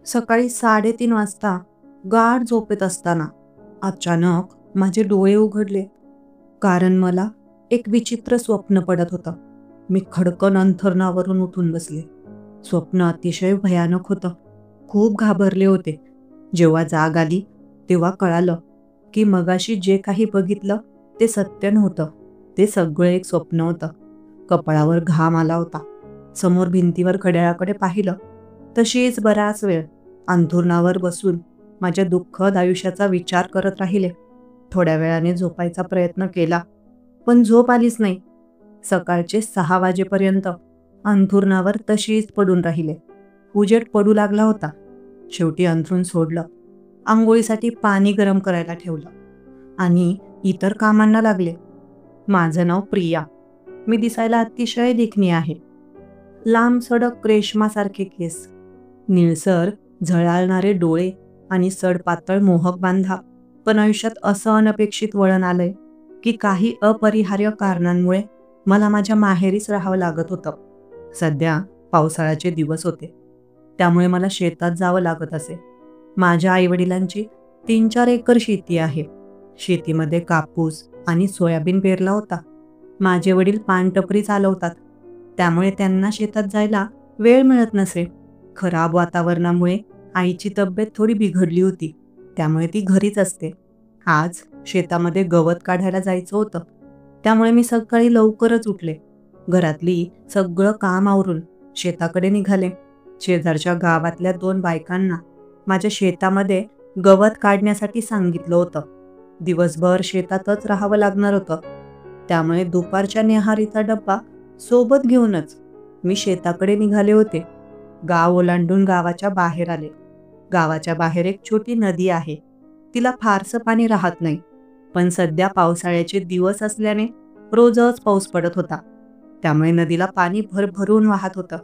सकाळी 3:30 वाजता गाढ झोपेत असताना अचानक माझे डोळे उघडले. कारण मला एक विचित्र स्वप्न पडत होतं. मी खडकन अंथरुणावरून उठून बसले. स्वप्न अतिशय भयानक होतं. खूप घाबरले होते. जेव्हा जाग आली तेव्हा कळालं की मगाशी जे काही बघितलं ते सत्य नव्हतं. ते सगळं एक स्वप्न होतं. कपाळावर घाम आला होता. समोर भिंतीवर घड्याळाकडे पाहिलं. तशीच बराच वेळ अंथरुणावर बसून माझ्या दुःखद आयुष्याचा विचार करत राहिले. थोड्या वेळाने झोपायचा प्रयत्न केला, पण झोप आलीच नाही. सकाळचे 6 वाजेपर्यंत अंथरुणावर तशीच पडून राहिले. उजेड पडू लागला होता. शेवटी अंथरूण सोडलं. आंघोळीसाठी पाणी गरम करायला ठेवलं आणि इतर कामांना लागले. माझं नाव प्रिया. मी दिसायला अतिशय देखणी आहे. लांब सडक रेशमासारखे केस, निळसर झळाळणारे डोळे आणि सडपातळ मोहक बांधा. पण आयुष्यात असं अनपेक्षित वळण आलंय की काही अपरिहार्य कारणांमुळे मला माझ्या माहेरीच राहावं लागत होतं. सध्या पावसाळ्याचे दिवस होते, त्यामुळे मला शेतात जावं लागत असे. माझ्या आईवडिलांची 3-4 एकर शेती आहे. शेतीमध्ये कापूस आणि सोयाबीन पेरला होता. माझे वडील पानटपरी चालवतात, त्यामुळे त्यांना शेतात जायला वेळ मिळत नसे. खराब वातावरणामुळे आईची तब्येत थोडी बिघडली होती, त्यामुळे ती घरीच असते. आज शेतामध्ये गवत काढायला जायचं होतं, त्यामुळे मी सकाळी लवकरच उठले. घरातली सगळं काम आवरून शेताकडे निघाले. शेजारच्या गावातल्या 2 बायकांना माझ्या शेतामध्ये गवत काढण्यासाठी सांगितलं होतं. दिवसभर शेतातच राहावं लागणार होतं, त्यामुळे दुपारच्या न्याहारीचा डब्बा सोबत घेऊनच मी शेताकडे निघाले होते. गाव ओलांडून गावाच्या बाहेर आले. गावाच्या बाहेर एक छोटी नदी आहे. तिला फारसं पाणी राहत नाही, पण सध्या पावसाळ्याचे दिवस असल्याने रोजच पाऊस पडत होता, त्यामुळे नदीला पाणी भरभरून वाहत होतं.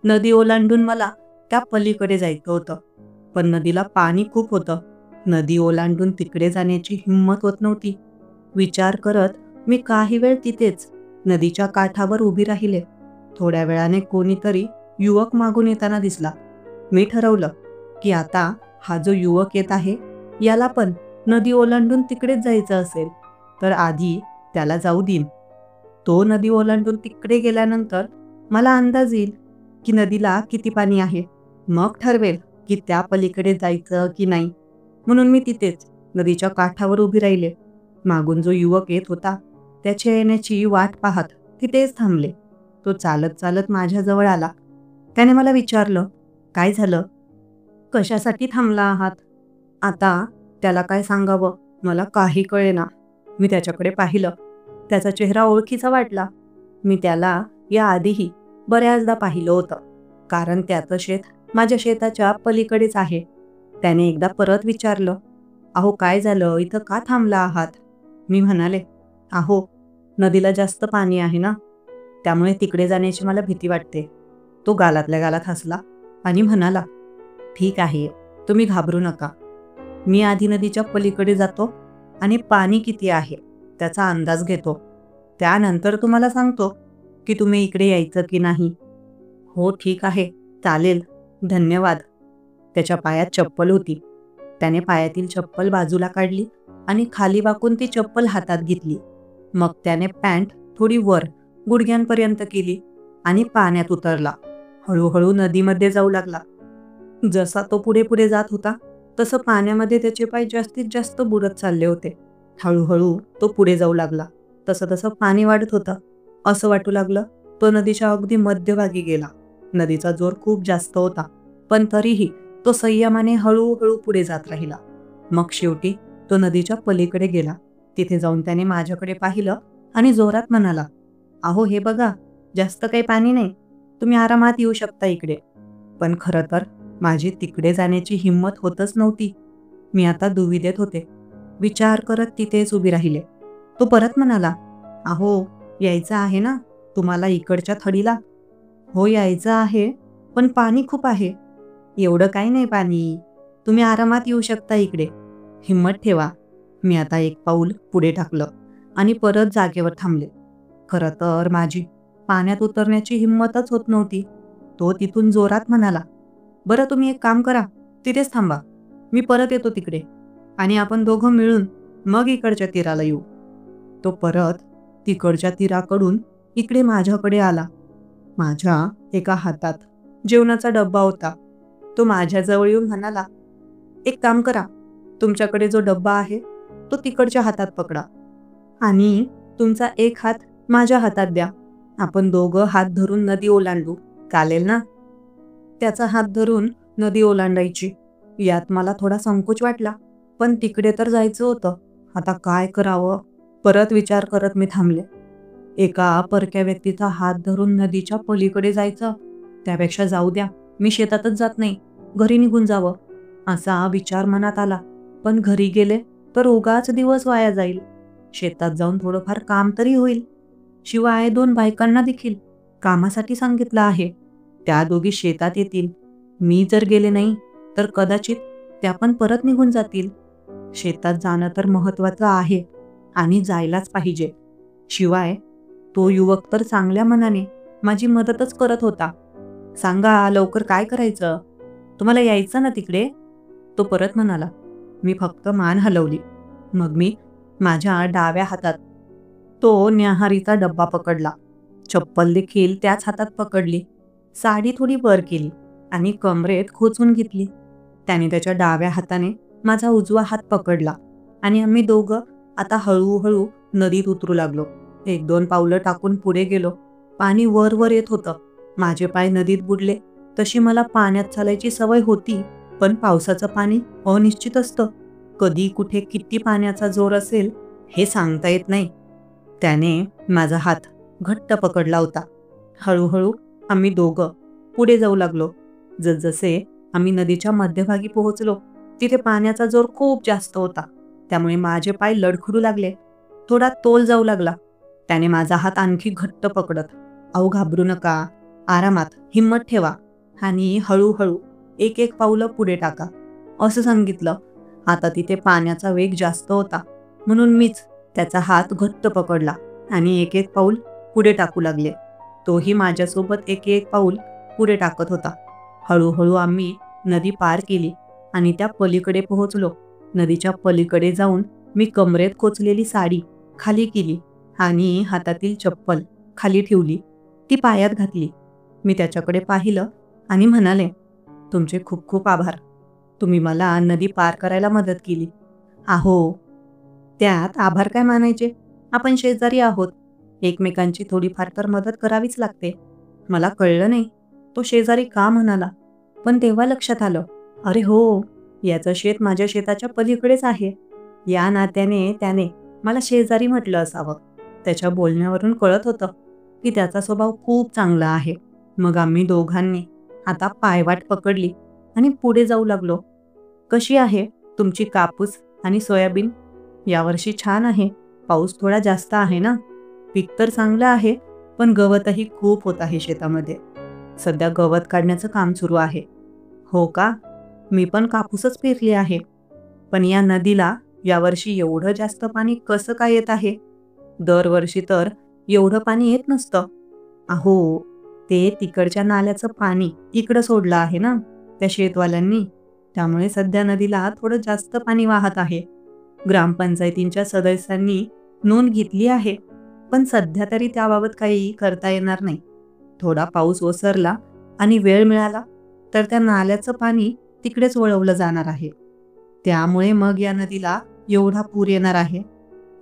नदी ओलांडून मला त्या पलीकडे जायचं होतं, पण नदीला पाणी खूप होतं. नदी ओलांडून तिकडे जाण्याची हिंमत होत नव्हती. विचार करत मी काही वेळ तिथेच नदीच्या काठावर उभी राहिले. थोड्या वेळाने कोणीतरी युवक मागून येताना दिसला. मी ठरवलं की आता हा जो युवक येत आहे याला पण नदी ओलांडून तिकडेच जायचं असेल तर आधी त्याला जाऊ देईन. तो नदी ओलांडून तिकडे गेल्यानंतर मला अंदाज येईल की नदीला किती पाणी आहे. मग ठरवेल की त्या पलीकडे जायचं की नाही. म्हणून मी तिथेच नदीच्या काठावर उभी राहिले. मागून जो युवक येत होता त्याच्या येण्याची वाट पाहत तिथेच थांबले. तो चालत चालत माझ्याजवळ आला. त्याने मला विचारलं, काय झालं? कशासाठी थांबला आहात? आता त्याला काय सांगावं मला काही कळेना. मी त्याच्याकडे पाहिलं. त्याचा चेहरा ओळखीचा वाटला. मी त्याला याआधीही बऱ्याचदा पाहिलं होतं, कारण त्याचं शेत माझ्या शेताच्या पलीकडेच आहे. त्याने एकदा परत विचारलं, अहो काय झालं, इथं का थांबला आहात? मी म्हणाले, अहो नदीला जास्त पाणी आहे ना, त्यामुळे तिकडे जाण्याची मला भीती वाटते. तो गालातल्या गालात हसला आणि म्हणाला, ठीक आहे, तुम्ही घाबरू नका. मी आधी नदीच्या पलीकडे जातो आणि पाणी किती आहे त्याचा अंदाज घेतो. त्यानंतर तुम्हाला सांगतो की तुम्ही इकडे यायचं की नाही. हो ठीक आहे, चालेल, धन्यवाद. त्याच्या पायात चप्पल होती. त्याने पायातील चप्पल बाजूला काढली आणि खाली वाकून ती चप्पल हातात घेतली. मग त्याने पॅन्ट थोडी वर गुडघ्यांपर्यंत केली आणि पाण्यात उतरला. हळूहळू नदीमध्ये जाऊ लागला. जसा तो पुढे पुढे जात होता तसं पाण्यामध्ये त्याचे पाय जास्तीत जास्त बुडत चालले होते. हळूहळू तो पुढे जाऊ लागला. तसं तसं पाणी वाढत होतं. असं वाटू लागलं तो नदीच्या अगदी मध्यभागी गेला. नदीचा जोर खूप जास्त होता, पण तरीही तो संयमाने हळूहळू पुढे जात राहिला. मग शेवटी तो नदीच्या पलीकडे गेला. तिथे जाऊन त्याने माझ्याकडे पाहिलं आणि जोरात म्हणाला, अहो हे बघा, जास्त काही पाणी नाही, तुम्ही आरामात येऊ शकता इकडे. पण खरं तर माझी तिकडे जाण्याची हिंमत होतच नव्हती. मी आता दुविधेत होते. विचार करत तिथेच उभी राहिले. तो परत म्हणाला, अहो यायचं आहे ना तुम्हाला इकडच्या थडीला? हो यायचं आहे, पण पाणी खूप आहे. एवढं काही नाही पाणी, तुम्ही आरामात येऊ शकता इकडे, हिंमत ठेवा. मी आता एक पाऊल पुढे टाकलं आणि परत जागेवर थांबले. खरं तर माझी पाण्यात उतरण्याची हिंमतच होत नव्हती. तो तिथून जोरात म्हणाला, बरं तुम्ही एक काम करा, तिथेच थांबा. मी परत येतो तिकडे आणि आपण दोघं मिळून मग इकडच्या तीराला येऊ. तो परत तिकडच्या तीराकडून इकडे माझ्याकडे आला. माझ्या एका हातात जेवणाचा डब्बा होता. तो माझ्याजवळ येऊन म्हणाला, "एक काम करा, तुमच्याकडे जो डब्बा आहे, तो तिकडच्या हातात पकडा आणि तुमचा एक हात माझ्या हातात द्या. आपण दोघं हात धरून नदी ओलांडू. चालेल ना?" त्याचा हात धरून नदी ओलांडायची. यात मला थोडा संकोच वाटला, पण तिकडे तर जायचं होतं. आता काय करावं? परत विचार करत मी थांबले. एका परक्या व्यक्तीचा हात धरून नदीच्या पलीकडे जायचं, त्यापेक्षा जाऊ द्या, मी शेतातच जात नाही, घरी निघून जावं, असा विचार मनात आला. पण घरी गेले तर उगाच दिवस वाया जाईल. शेतात जाऊन थोडंफार काम तरी होईल. शिवाय 2 बायकांना देखील कामासाठी सांगितलं आहे. त्या दोघी शेतात येतील. मी जर गेले नाही तर कदाचित त्या पण परत निघून जातील. शेतात जाणं तर महत्वाचं आहे आणि जायलाच पाहिजे. शिवाय तो युवक तर चांगल्या मनाने माझी मदतच करत होता. "सांगा लवकर काय करायचं? तुम्हाला यायचं ना तिकडे?" तो परत म्हणाला. मी फक्त मान हलवली. मग मी माझ्या डाव्या हातात तो न्याहारीचा डब्बा पकडला. चप्पल देखील त्याच हातात पकडली. साडी थोडी वर केली आणि कमरेत खोचून घेतली. त्याने त्याच्या डाव्या हाताने माझा उजवा हात पकडला आणि आम्ही दोघं आता हळूहळू नदीत उतरू लागलो. 1-2 पावलं टाकून पुढे गेलो. पाणी वर वर येत होतं. माझे पाय नदीत बुडले. तशी मला पाण्यात चालायची सवय होती, पण पावसाचं पाणी अनिश्चित असतं. कधी कुठे किती पाण्याचा जोर असेल हे सांगता येत नाही. त्याने माझा हात घट्ट पकडला होता. हळूहळू आम्ही दोघं पुढे जाऊ लागलो. जसजसे आम्ही नदीच्या मध्यभागी पोहोचलो, तिथे पाण्याचा जोर खूप जास्त होता. त्यामुळे माझे पाय लडखडू लागले. थोडा तोल जाऊ लागला. त्याने माझा हात आणखी घट्ट पकडत, "अहो घाबरू नका, आरामात, हिम्मत ठेवा आणि हळूहळू एक एक पावलं पुढे टाका," असं सांगितलं. आता तिथे पाण्याचा वेग जास्त होता, म्हणून मीच त्याचा हात घट्ट पकडला आणि एक एक पाऊल पुढे टाकू लागले. तोही माझ्यासोबत एक एक पाऊल पुढे टाकत होता. हळूहळू आम्ही नदी पार केली आणि त्या पलीकडे पोहोचलो. नदीच्या पलीकडे जाऊन मी कमरेत खोचलेली साडी खाली केली आणि हातातील चप्पल खाली ठेवली. ती पायात घातली. मी त्याच्याकडे पाहिलं आणि म्हणाले, "तुमचे खूप खूप आभार. तुम्ही मला नदी पार करायला मदत केली." "अहो, त्यात आभार काय मानायचे? आपण शेजारी आहोत. एकमेकांची थोडीफार तर मदत करावीच लागते." मला कळलं नाही, तो शेजारी का म्हणाला. पण तेव्हा लक्षात आलं, अरे हो, याचं शेत माझ्या शेताच्या पलीकडेच आहे. या नात्याने त्याने मला शेजारी म्हटलं असावं. त्याच्या बोलण्यावरून कळत होतं की त्याचा स्वभाव खूप चांगला आहे. मग आम्ही दोघांनी आता पायवाट पकडली आणि पुढे जाऊ लागलो. "कशी आहे तुमची कापूस आणि सोयाबीन?" "यावर्षी छान आहे. पाऊस थोडा जास्त आहे ना. पीक तर चांगलं आहे, पण गवतही खूप होत आहे शेतामध्ये. सध्या गवत काढण्याचं काम सुरू आहे." "हो का? मी पण कापूसच पेरली आहे. पण या नदीला यावर्षी एवढं जास्त पाणी कसं काय येत आहे? दरवर्षी तर एवढं पाणी येत नसतं." "अहो, ते तिकडच्या नाल्याचं पाणी इकडं सोडलं आहे ना त्या शेतवाल्यांनी. त्यामुळे सध्या नदीला थोडं जास्त पाणी वाहत आहे. ग्रामपंचायतींच्या सदस्यांनी नोंद घेतली आहे, पण सध्या तरी त्याबाबत काही करता येणार नाही. थोडा पाऊस ओसरला आणि वेळ मिळाला तर त्या नाल्याचं पाणी तिकडेच वळवलं जाणार आहे. त्यामुळे मग या नदीला एवढा पूर येणार आहे.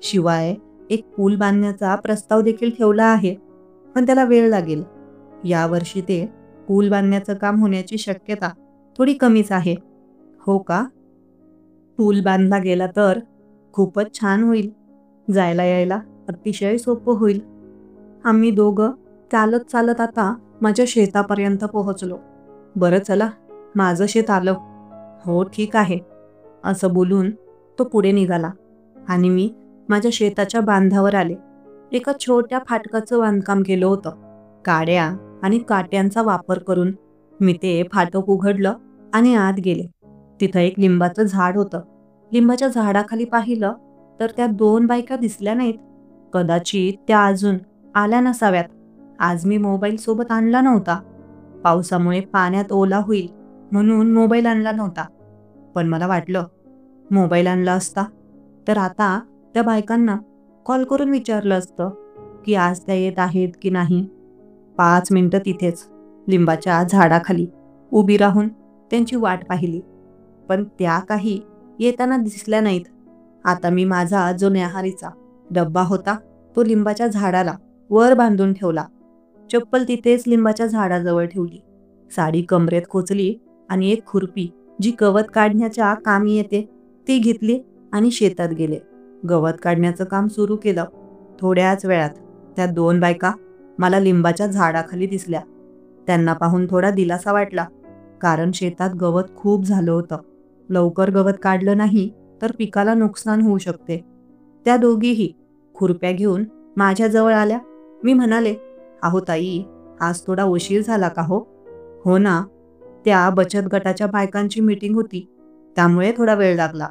शिवाय एक पूल बांधण्याचा प्रस्ताव देखील ठेवला आहे, पण त्याला वेळ लागेल. यावर्षी ते पूल बांधण्याचं काम होण्याची शक्यता थोडी कमीच आहे." "हो का? पूल बांधला गेला तर खूपच छान होईल. जायला यायला अतिशय सोपं होईल." आम्ही दोघं चालत चालत आता माझ्या शेतापर्यंत पोहोचलो. "बरं चला, माझं शेत आलं." "हो ठीक आहे," असं बोलून तो पुढे निघाला आणि मी माझ्या शेताच्या बांधावर आले. एका छोट्या फाटकाचं बांधकाम केलं होतं. काड्या आणि काट्यांचा वापर करून मी ते फाटक उघडलं आणि आत गेले. तिथं एक लिंबाचं झाड होतं. लिंबाच्या झाडाखाली पाहिलं तर त्या 2 बायका दिसल्या नाहीत. कदाचित त्या अजून आल्या नसाव्यात. आज मी मोबाईल सोबत आणला नव्हता. पावसामुळे पाण्यात ओला होईल म्हणून मोबाईल आणला नव्हता. पण मला वाटलं, मोबाईल आणला असता तर आता त्या बायकांना कॉल करून विचारलं असतं की आज त्या येत आहेत की नाही. 5 मिनिटं तिथेच लिंबाच्या झाडाखाली उभी राहून त्यांची वाट पाहिली, पण त्या काही येताना दिसल्या नाहीत. आता मी माझा जो न्याहारीचा डब्बा होता तो लिंबाच्या झाडाला वर बांधून ठेवला. चप्पल तिथेच लिंबाच्या झाडाजवळ ठेवली. साडी कमरेत खोचली आणि एक खुरपी जी गवत काढण्याच्या कामी येते ती घेतली आणि शेतात गेले. गवत काढण्याचं काम सुरू केलं. थोड्याच वेळात त्या 2 बायका मला लिंबाच्या झाडाखाली दिसल्या. त्यांना पाहून थोडा दिलासा वाटला, कारण शेतात गवत खूप झालं होतं. लवकर गवत काढलं नाही तर पिकाला नुकसान होऊ शकते. त्या दोघीही खुरप्या घेऊन माझ्याजवळ आल्या. मी म्हणाले, "अहो ताई, आज थोडा उशीर झाला का हो?" "हो ना, त्या बचत गटाच्या बायकांची मीटिंग होती, त्यामुळे थोडा वेळ लागला."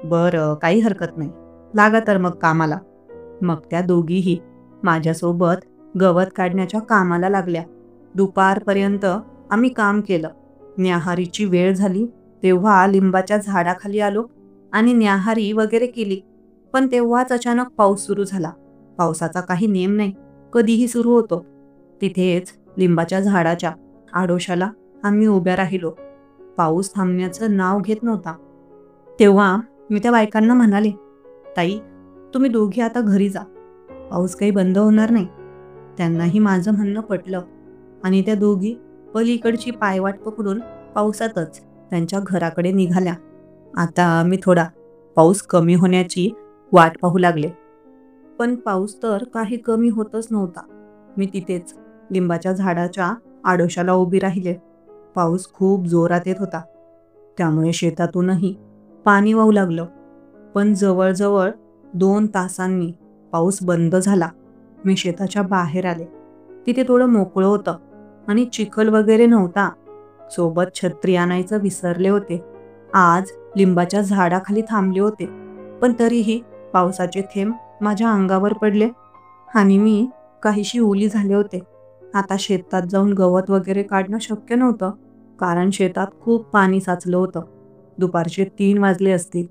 "बरं, काही हरकत नाही. लागा तर मग कामाला." मग त्या दोघीही माझ्यासोबत गवत काढण्याच्या कामाला लागल्या. दुपारपर्यंत आम्ही काम केलं. न्याहारीची वेळ झाली तेव्हा लिंबाच्या झाडाखाली आलो आणि न्याहारी वगैरे केली. पण तेव्हाच अचानक पाऊस सुरू झाला. पावसाचा काही नेम नाही, कधीही सुरू होतो. तिथेच लिंबाच्या झाडाच्या आडोशाला आम्ही उभ्या राहिलो. पाऊस थांबण्याचं नाव घेत नव्हता. तेव्हा मी त्या बायकांना म्हणाले, "ताई, तुम्ही दोघी आता घरी जा. पाऊस काही बंद होणार नाही." त्यांनाही माझं म्हणणं पटलं आणि त्या दोघी पलीकडची पायवाट पकडून पावसातच त्यांच्या घराकडे निघाल्या. आता मी थोडा पाऊस कमी होण्याची वाट पाहू लागले. पण पाऊस तर काही कमी होतच नव्हता. मी तिथेच लिंबाच्या झाडाच्या आडोशाला उभी राहिले. पाऊस खूप जोरात येत होता, त्यामुळे शेतातूनही पाणी वाहू लागलं. पण जवळजवळ 2 तासांनी पाऊस बंद झाला. मी शेताच्या बाहेर आले. तिथे थोडं मोकळं होतं आणि चिखल वगैरे नव्हता. सोबत छत्री आणायचं विसरले होते. आज लिंबाच्या झाडाखाली थांबले होते, पण तरीही पावसाचे थेंब माझ्या अंगावर पडले आणि मी काहीशी ओली झाले होते. आता शेतात जाऊन गवत वगैरे काढणं शक्य नव्हतं, कारण शेतात खूप पाणी साचलं होतं. दुपारचे 3 वाजले असतील.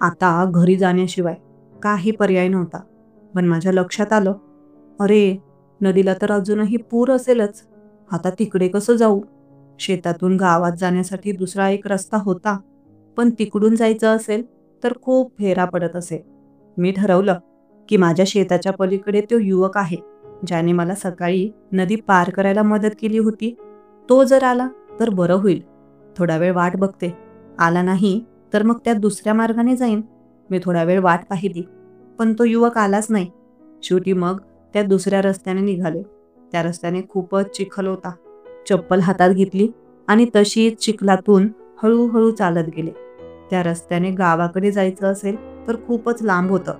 आता घरी जाण्याशिवाय काही पर्याय नव्हता. पण माझ्या लक्षात आलं, अरे, नदीला तर अजूनही पूर असेलच. आता तिकडे कसं जाऊ? शेतातून गावात जाण्यासाठी दुसरा एक रस्ता होता, पण तिकडून जायचं असेल तर खूप फेरा पडत असे. मी ठरवलं की माझ्या शेताच्या पलीकडे तो युवक आहे, ज्याने मला सकाळी नदी पार करायला मदत केली होती. तो जर आला तर बरं होईल. थोडा वेळ वाट बघते. आला नाही तर मग त्या दुसऱ्या मार्गाने जाईन. मी थोडा वेळ वाट पाहिली, पण तो युवक आलाच नाही. शेवटी मग त्या दुसऱ्या रस्त्याने निघाले. त्या रस्त्याने खूपच चिखल होता. चप्पल हातात घेतली आणि तशीच चिखलातून हळूहळू चालत गेले. त्या रस्त्याने गावाकडे जायचं असेल तर खूपच लांब होतं,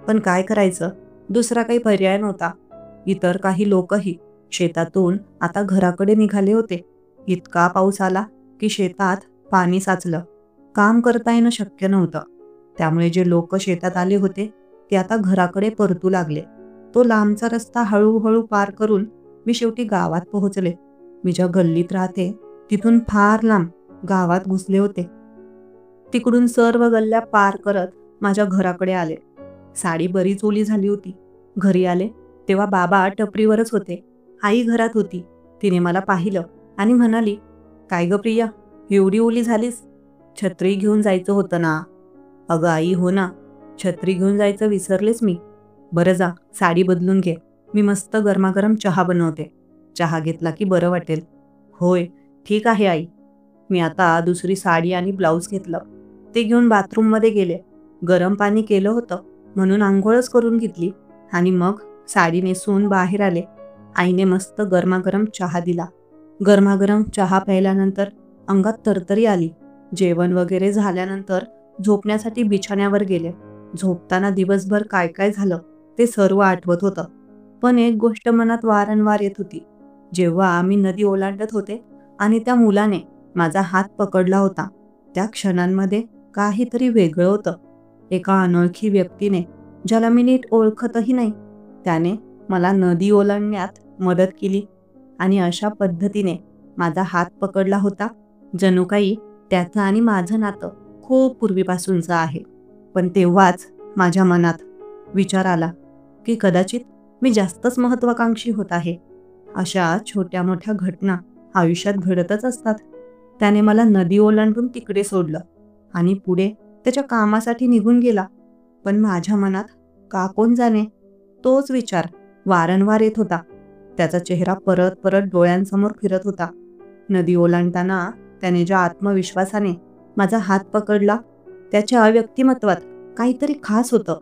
पण काय करायचं, दुसरा काही पर्याय नव्हता. इतर काही लोकही शेतातून आता घराकडे निघाले होते. इतका पाऊस आला की शेतात पाणी साचलं. काम करता येणं शक्य नव्हतं. त्यामुळे जे लोक शेतात आले होते ते आता घराकडे परतू लागले. तो लांबचा रस्ता हळूहळू पार करून मी शेवटी गावात पोहोचले. मी ज्या गल्लीत राहते तिथून फार लांब गावात घुसले होते. तिकडून सर्व गल्ल्या पार करत माझ्या घराकडे आले. साडी बरीच ओली झाली होती. घरी आले तेव्हा बाबा टपरीवरच होते. आई घरात होती. तिने मला पाहिलं आणि म्हणाली, "काय ग प्रिया, एवढी ओली झालीस? छत्री घेऊन जायचं होतं ना." "अगं आई, हो ना, छत्री घेऊन जायचं विसरलेच मी." "बरं जा, साडी बदलून घे. मी मस्त गरमागरम चहा बनवते. चहा घेतला की बरं वाटेल." "होय, ठीक आहे आई." मी आता दुसरी साडी आणि ब्लाऊज घेतलं. ते घेऊन बाथरूममध्ये गेले. गरम पाणी केलं होतं म्हणून आंघोळच करून घेतली आणि मग साडी नेसून बाहेर आले. आईने मस्त गरमागरम चहा दिला. गरमागरम चहा प्यायल्यानंतर अंगात तरतरी आली. जेवण वगैरे झाल्यानंतर झोपण्यासाठी बिछाण्यावर गेले. झोपताना दिवसभर काय काय झालं ते सर्व आठवत होतं. पण एक गोष्ट मनात वारंवार येत होती. जेव्हा आम्ही नदी ओलांडत होते आणि त्या मुलाने माझा हात पकडला होता, त्या क्षणांमध्ये काहीतरी वेगळं होतं. एका अनोळखी व्यक्तीने, ज्याला मी नीट ओळखतही नाही, त्याने मला नदी ओलांडण्यात मदत केली आणि अशा पद्धतीने माझा हात पकडला होता जणू काही त्याचं आणि माझं नातं खूप पूर्वीपासूनचं आहे. पण तेव्हाच माझ्या मनात विचार आला की कदाचित मी जास्तच महत्वाकांक्षी होत आहे. अशा छोट्या मोठ्या घटना आयुष्यात घडतच असतात. त्याने मला नदी ओलांडून तिकडे सोडलं आणि पुढे त्याच्या कामासाठी निघून गेला. पण माझ्या मनात का कोण जाणे तोच विचार वारंवार येत होता. त्याचा चेहरा परत परत डोळ्यांसमोर फिरत होता. नदी ओलांडताना त्याने ज्या आत्मविश्वासाने माझा हात पकडला त्याच्या व्यक्तिमत्वात काहीतरी खास होतं.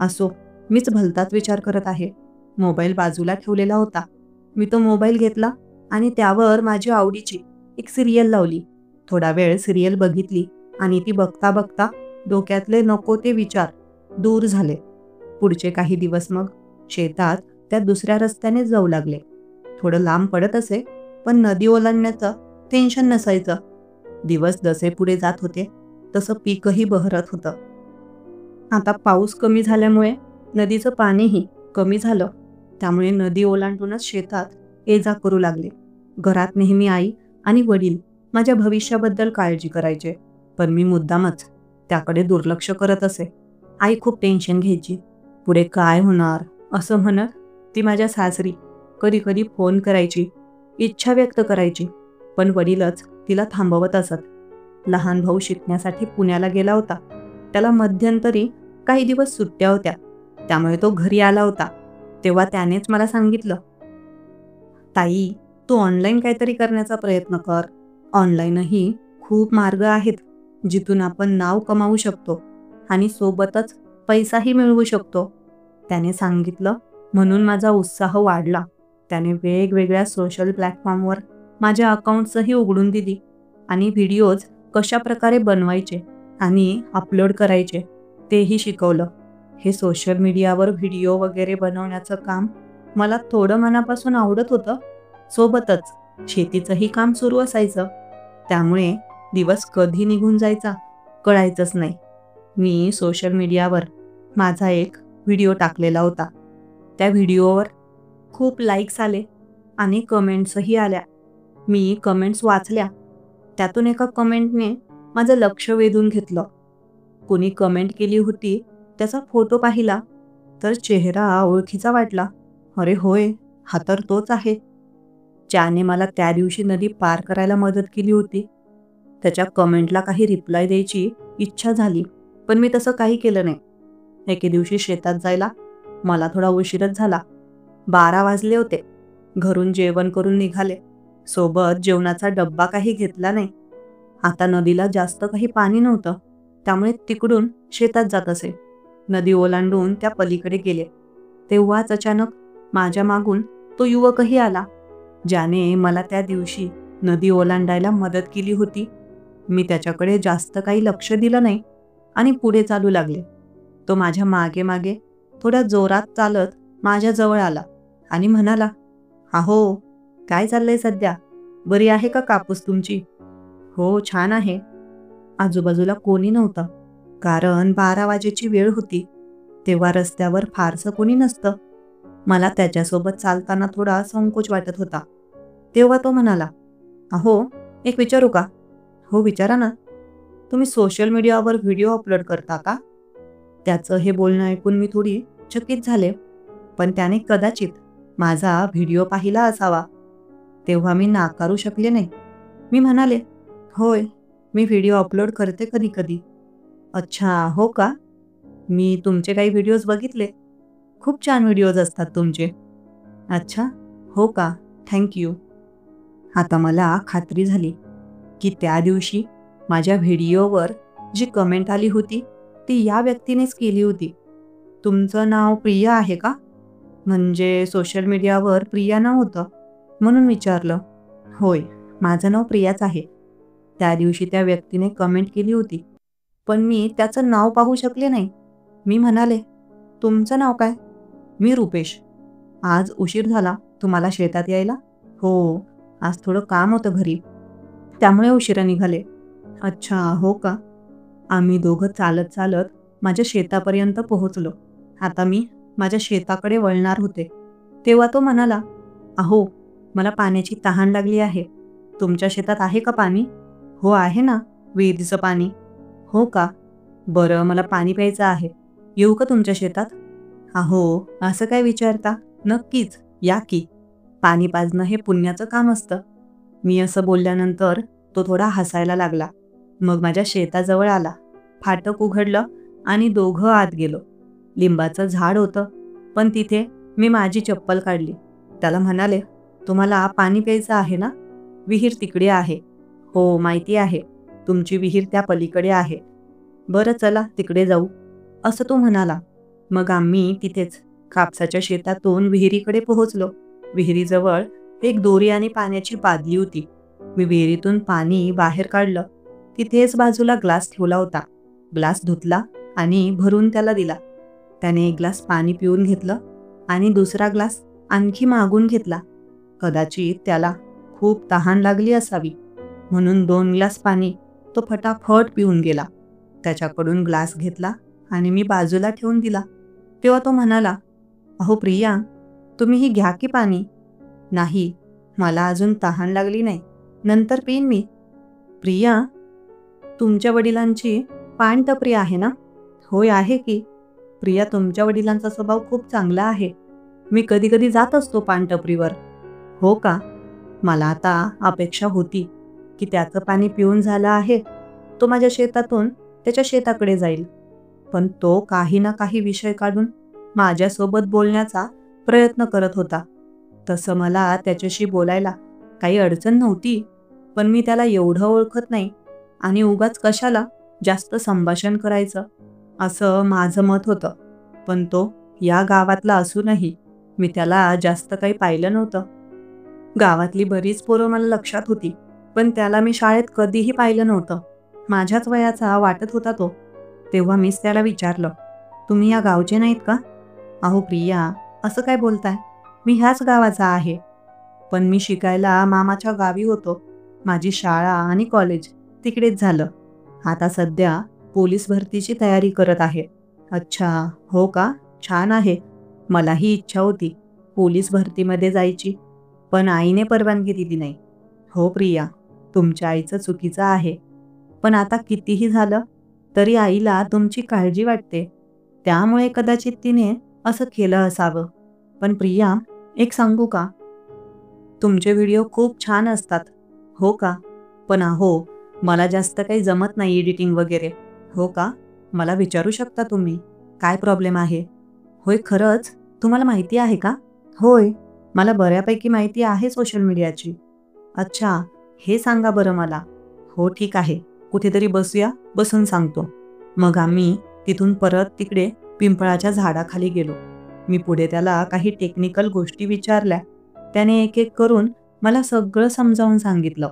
असो, मीच भलताच विचार करत आहे. मोबाईल बाजूला ठेवलेला होता. मी तो मोबाईल घेतला आणि त्यावर माझी आवडीची एक सिरियल लावली. थोडा वेळ सिरियल बघितली आणि ती बघता बघता डोक्यातले नको ते विचार दूर झाले. पुढचे काही दिवस मग शेतात त्या दुसऱ्या रस्त्याने जाऊ लागले. थोडं लांब पडत असे, पण नदी ओलांडण्याचं टेन्शन नसायचं. दिवस जसे पुढे जात होते तसं पीकही बहरत होतं. आता पाऊस कमी झाल्यामुळे नदीचं पाणीही कमी झालं. त्यामुळे नदी ओलांडूनच शेतात ये-जा करू लागले. घरात नेहमी आई आणि वडील माझ्या भविष्याबद्दल काळजी करायचे, पण मी मुद्दामच त्याकडे दुर्लक्ष करत असे. आई खूप टेन्शन घ्यायची. पुढे काय होणार असं म्हणत ती माझ्या सासरी कधी कधी फोन करायची, इच्छा व्यक्त करायची, पण वडीलच तिला थांबवत असत. लहान भाऊ शिकण्यासाठी पुण्याला गेला होता. त्याला मध्यंतरी काही दिवस सुट्ट्या होत्या, त्यामुळे तो घरी आला होता. तेव्हा त्यानेच मला सांगितलं, ताई, तू ऑनलाईन काहीतरी करण्याचा प्रयत्न कर. ऑनलाईनही खूप मार्ग आहेत जिथून आपण नाव कमावू शकतो आणि सोबतच पैसाही मिळवू शकतो. त्याने सांगितलं म्हणून माझा उत्साह वाढला. त्याने वेगवेगळ्या सोशल प्लॅटफॉर्मवर माझ्या अकाउंट्सही उघडून दिली आणि व्हिडिओज कशा प्रकारे बनवायचे आणि अपलोड करायचे तेही शिकवलं. हे सोशल मीडियावर व्हिडिओ वगैरे बनवण्याचं काम मला थोडं मनापासून आवडत होतं. सोबतच शेतीचंही काम सुरू असायचं. त्यामुळे दिवस कधी निघून जायचा कळायचंच नाही. मी सोशल मीडियावर माझा एक व्हिडिओ टाकलेला होता. त्या व्हिडिओवर खूप लाईक्स आले आणि कमेंट्सही आल्या. मी कमेंट्स वाचल्या. त्यातून एका कमेंटने माझं लक्ष वेधून घेतलं. कोणी कमेंट केली होती त्याचा फोटो पाहिला तर चेहरा ओळखीचा वाटला. अरे होय, हा तर तोच आहे ज्याने मला त्या दिवशी नदी पार करायला मदत केली होती. त्याच्या कमेंटला काही रिप्लाय द्यायची इच्छा झाली, पण मी तसं काही केलं नाही. एके दिवशी शेतात जायला मला थोडा उशीरच झाला. 12 वाजले होते. घरून जेवण करून निघाले. सोबत जेवणाचा डब्बा काही घेतला नाही. आता नदीला जास्त काही पाणी नव्हतं, त्यामुळे तिकडून शेतात जात असे. नदी ओलांडून त्या पलीकडे गेले. तेव्हाच अचानक माझ्या मागून तो युवकही आला ज्याने मला त्या दिवशी नदी ओलांडायला मदत केली होती. मी त्याच्याकडे जास्त काही लक्ष दिलं नाही आणि पुढे चालू लागले. तो माझ्या मागे मागे थोड्या जोरात चालत माझ्या जवळ आला आणि म्हणाला, अहो, काय चाललंय सध्या? बरी आहे का कापूस तुमची? हो, छान आहे. आजूबाजूला कोणी नव्हतं, कारण 12 वाजेची वेळ होती. तेव्हा रस्त्यावर फारसं कोणी नसतं. मला त्याच्यासोबत चालताना थोडा संकोच वाटत होता. तेव्हा तो म्हणाला, अहो, एक विचारू का? हो, विचारा ना. तुम्ही सोशल मीडियावर व्हिडिओ अपलोड करता का? त्याचं हे बोलणं ऐकून मी थोडी चकित झाले, पण त्याने कदाचित माझा व्हिडिओ पाहिला असावा. तेव्हा मी नाकारू शकले नाही. मी म्हणाले, होय, मी व्हिडिओ अपलोड करते कधी कधी. अच्छा, हो का? मी तुमचे काही व्हिडिओज बघितले. खूप छान व्हिडिओज असतात तुमचे. अच्छा, हो का? Thank you. आता मला खात्री झाली की त्या दिवशी माझ्या व्हिडिओवर जी कमेंट आली होती ती या व्यक्तीनेच केली होती. तुमचं नाव प्रिया आहे का? म्हणजे सोशल मीडियावर प्रिया नाव होतं म्हणून विचारलं. होय, माझं नाव प्रियाच आहे. त्या दिवशी त्या व्यक्तीने कमेंट केली होती, पण मी त्याचं नाव पाहू शकले नाही. मी म्हणाले, तुमचं नाव काय? मी रुपेश. आज उशीर झाला तुम्हाला शेतात यायला? हो, आज थोडं काम होतं घरी, त्यामुळे उशिरा निघाले. अच्छा, हो का? आम्ही दोघं चालत चालत माझ्या शेतापर्यंत पोहोचलो. आता मी माझ्या शेताकडे वळणार होते. तेव्हा तो म्हणाला, अहो, मला पाण्याची तहान लागली आहे. तुमच्या शेतात आहे का पाणी? हो आहे ना, विहिरीचं पाणी. हो का? बरं, मला पाणी प्यायचं आहे. येऊ का तुमच्या शेतात? अहो, असं काय विचारता? नक्कीच, या की. पाणी पाजणं हे पुण्याचं काम असतं. मी असं बोलल्यानंतर तो थोडा हसायला लागला. मग माझ्या शेताजवळ आला. फाटक उघडलं आणि दोघं आत गेलो. लिंबाचं झाड होतं, पण तिथे मी माझी चप्पल काढली. त्याला म्हणाले, "तुम्हाला पाणी प्यायचं आहे ना? विहीर तिकडे आहे." "हो, माहिती आहे. तुमची विहीर त्या पलीकडे आहे." "बरं चला, तिकडे जाऊ." असं तो म्हणाला. मग आम्ही तिथेच कापसाच्या शेतातून विहिरीकडे पोहोचलो. विहिरीजवळ एक दोरी आणि पाण्याची बादली होती. मी विहिरीतून पाणी बाहेर काढलं. तिथेच बाजूला ग्लास ठेवला होता. ग्लास धुतला आणि भरून त्याला दिला. त्याने एक ग्लास पाणी पिऊन घेतलं आणि दुसरा ग्लास आणखी मागून घेतला. कदाचित त्याला खूप तहान लागली असावी, म्हणून 2 ग्लास पाणी तो फटाफट पिऊन गेला. त्याच्याकडून ग्लास घेतला आणि मी बाजूला ठेवून दिला. तेव्हा तो म्हणाला, "अहो प्रिया, तुम्हीही घ्या की पाणी." "नाही, मला अजून तहान लागली नाही. नंतर पिईन मी." "प्रिया, तुमच्या वडिलांची पानटपरी आहे ना?" "होय, आहे की." "प्रिया, तुमच्या वडिलांचा स्वभाव खूप चांगला आहे. मी कधी-कधी जात असतो पानटपरीवर." "हो का?" मला आता अपेक्षा होती की त्याचं पाणी पिऊन झालं आहे, तो माझ्या शेतातून त्याच्या शेताकडे जाईल. पण तो काही ना काही विषय काढून माझ्यासोबत बोलण्याचा प्रयत्न करत होता. तसं मला त्याच्याशी बोलायला काही अडचण नव्हती, पण मी त्याला एवढं ओळखत नाही आणि उगाच कशाला जास्त संभाषण करायचं, असं माझं मत होतं. पण तो या गावातला असूनही मी त्याला जास्त काही पाहिलं नव्हतं. गावातली बरीच पोरं मला लक्षात होती, पण त्याला मी शाळेत कधीही पाहिलं नव्हतं. माझ्याच वयाचा वाटत होता तो. तेव्हा मीच त्याला विचारलं, "तुम्ही या गावचे नाहीत का?" "अहो प्रिया, असं काय बोलताय? मी ह्याच गावाचा आहे." "पण मी शिकायला मामाच्या गावी होतो. माझी शाळा आणि कॉलेज तिकडेच झालं. आता सध्या पोलीस भरतीची तयारी करत आहे." "अच्छा, हो का? छान आहे. मलाही इच्छा होती पोलीस भरतीमध्ये जायची, पण आईने परवानगी दिली नाही." "हो प्रिया, तुमच्या आईचं चुकीचं आहे. पण आता कितीही झालं तरी आईला तुमची काळजी वाटते. त्यामुळे कदाचित तिने असं केलं असावं. पण प्रिया, एक सांगू का? तुमचे व्हिडिओ खूप छान असतात." "हो का? पण अहो, मला जास्त काही जमत नाही एडिटिंग वगैरे." "हो का? मला विचारू शकता तुम्ही. काय प्रॉब्लेम आहे?" "होय, खरंच? तुम्हाला माहिती आहे का?" "होय, मला बऱ्यापैकी माहिती आहे सोशल मीडियाची." "अच्छा, हे सांगा बरं मला." "हो, ठीक आहे. कुठेतरी बसूया, बसून सांगतो." मग आम्ही तिथून परत तिकडे पिंपळाच्या झाडाखाली गेलो. मी पुढे त्याला काही टेक्निकल गोष्टी विचारल्या. त्याने एक-एक करून मला सगळं समजावून सांगितलं.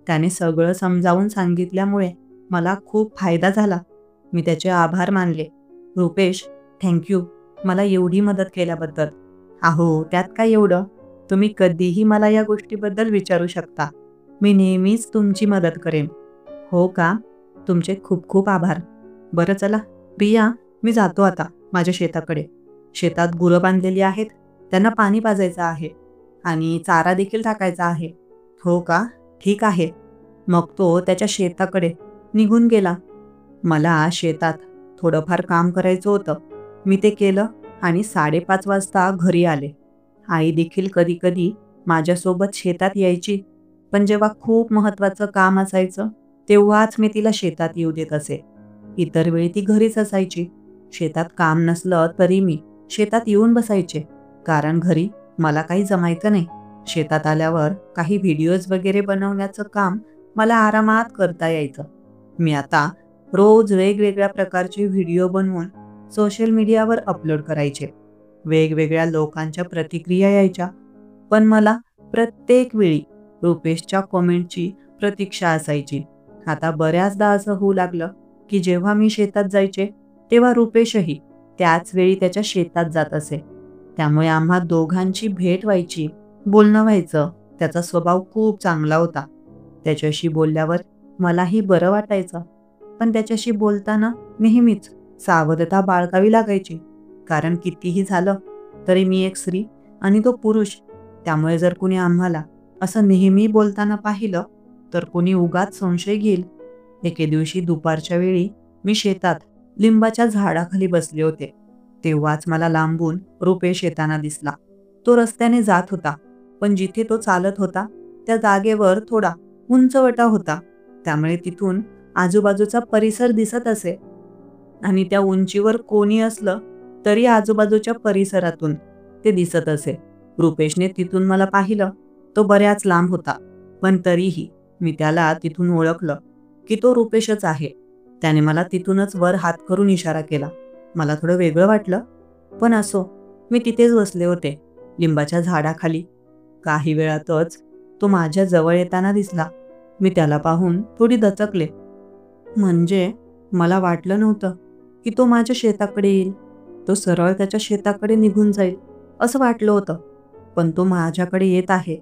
त्याने सगळं समजावून सांगितल्यामुळे मला खूप फायदा झाला. मी त्याचे आभार मानले. "Rupesh, thank you. मला एवढी मदत केल्याबद्दल." "अहो, त्यात काय एवढं? तुम्ही कधीही मला या गोष्टीबद्दल विचारू शकता. मी नेहमीच तुमची मदत करेन." "हो का? तुमचे खूप खूप आभार. बरं चला, प्रिया, मी जातो आता माझ्या शेताकडे. शेतात गुरं बांधलेली आहेत. त्यांना पाणी पाजायचं आहे आणि चारा देखील टाकायचा आहे." "हो का? ठीक आहे." मग तो त्याच्या शेताकडे निघून गेला. मला शेतात थोडंफार काम करायचं होतं. मी ते केलं आणि 5:30 वाजता घरी आले. आई देखील कधी-कधी माझ्यासोबत शेतात यायची, पण जेव्हा खूप महत्त्वाचं काम असायचं, तेव्हाच मी तिला शेतात येऊ देत असे. इतर वेळी ती घरीच असायची. शेतात काम नसलं तरी मी शेतात येऊन बसायचे, कारण घरी मला काही जमायचं नाही. शेतात आल्यावर काही व्हिडिओज वगैरे बनवण्याचं काम मला आरामात करता यायचं. मी आता रोज वेगवेगळ्या प्रकारचे व्हिडिओ बनवून सोशल मीडियावर अपलोड करायचे. वेगवेगळ्या लोकांच्या प्रतिक्रिया यायच्या, पण मला प्रत्येक वेळी रुपेशच्या कमेंटची प्रतीक्षा असायची. आता बऱ्याचदा असं होऊ लागलं की जेव्हा मी शेतात जायचे, तेव्हा रुपेशही त्याच वेळी त्याच्या शेतात जात असे. त्यामुळे आम्हा दोघांची भेट व्हायची, बोलणं व्हायचं. त्याचा स्वभाव खूप चांगला होता. त्याच्याशी बोलल्यावर मलाही बरं वाटायचं. पण त्याच्याशी बोलताना नेहमीच सावधता बाळगावी लागायची. कारण कितीही झालं तरी मी एक स्त्री आणि तो पुरुष. त्यामुळे जर कुणी आम्हाला असं नेहमी बोलताना पाहिलं तर कोणी उगाच संशय घेईल. एके दिवशी दुपारच्या वेळी मी शेतात लिंबाच्या झाडाखाली बसले होते. तेव्हाच मला लांबून रुपेश येताना दिसला. तो रस्त्याने जात होता, पण जिथे तो चालत होता त्या जागेवर थोडा उंचवटा होता. त्यामुळे तिथून आजूबाजूचा परिसर दिसत असे आणि त्या उंचीवर कोणी असलं तरी आजूबाजूच्या परिसरातून ते दिसत असे. रुपेशने तिथून मला पाहिलं. तो बऱ्याच लांब होता, पण तरीही मी त्याला तिथून ओळखलं की तो रुपेशच आहे. त्याने मला तिथूनच वर हात करून इशारा केला. मला थोडं वेगळं वाटलं, पण असो, मी तिथेच बसले होते लिंबाच्या झाडाखाली. काही वेळातच तो माझ्या जवळ येताना दिसला. मी त्याला पाहून थोडी दचकले. म्हणजे मला वाटलं नव्हतं की तो माझ्या शेताकडे येईल. तो सरळ त्याच्या शेताकडे निघून जाईल असं वाटलं होतं. पण तो माझ्याकडे येत आहे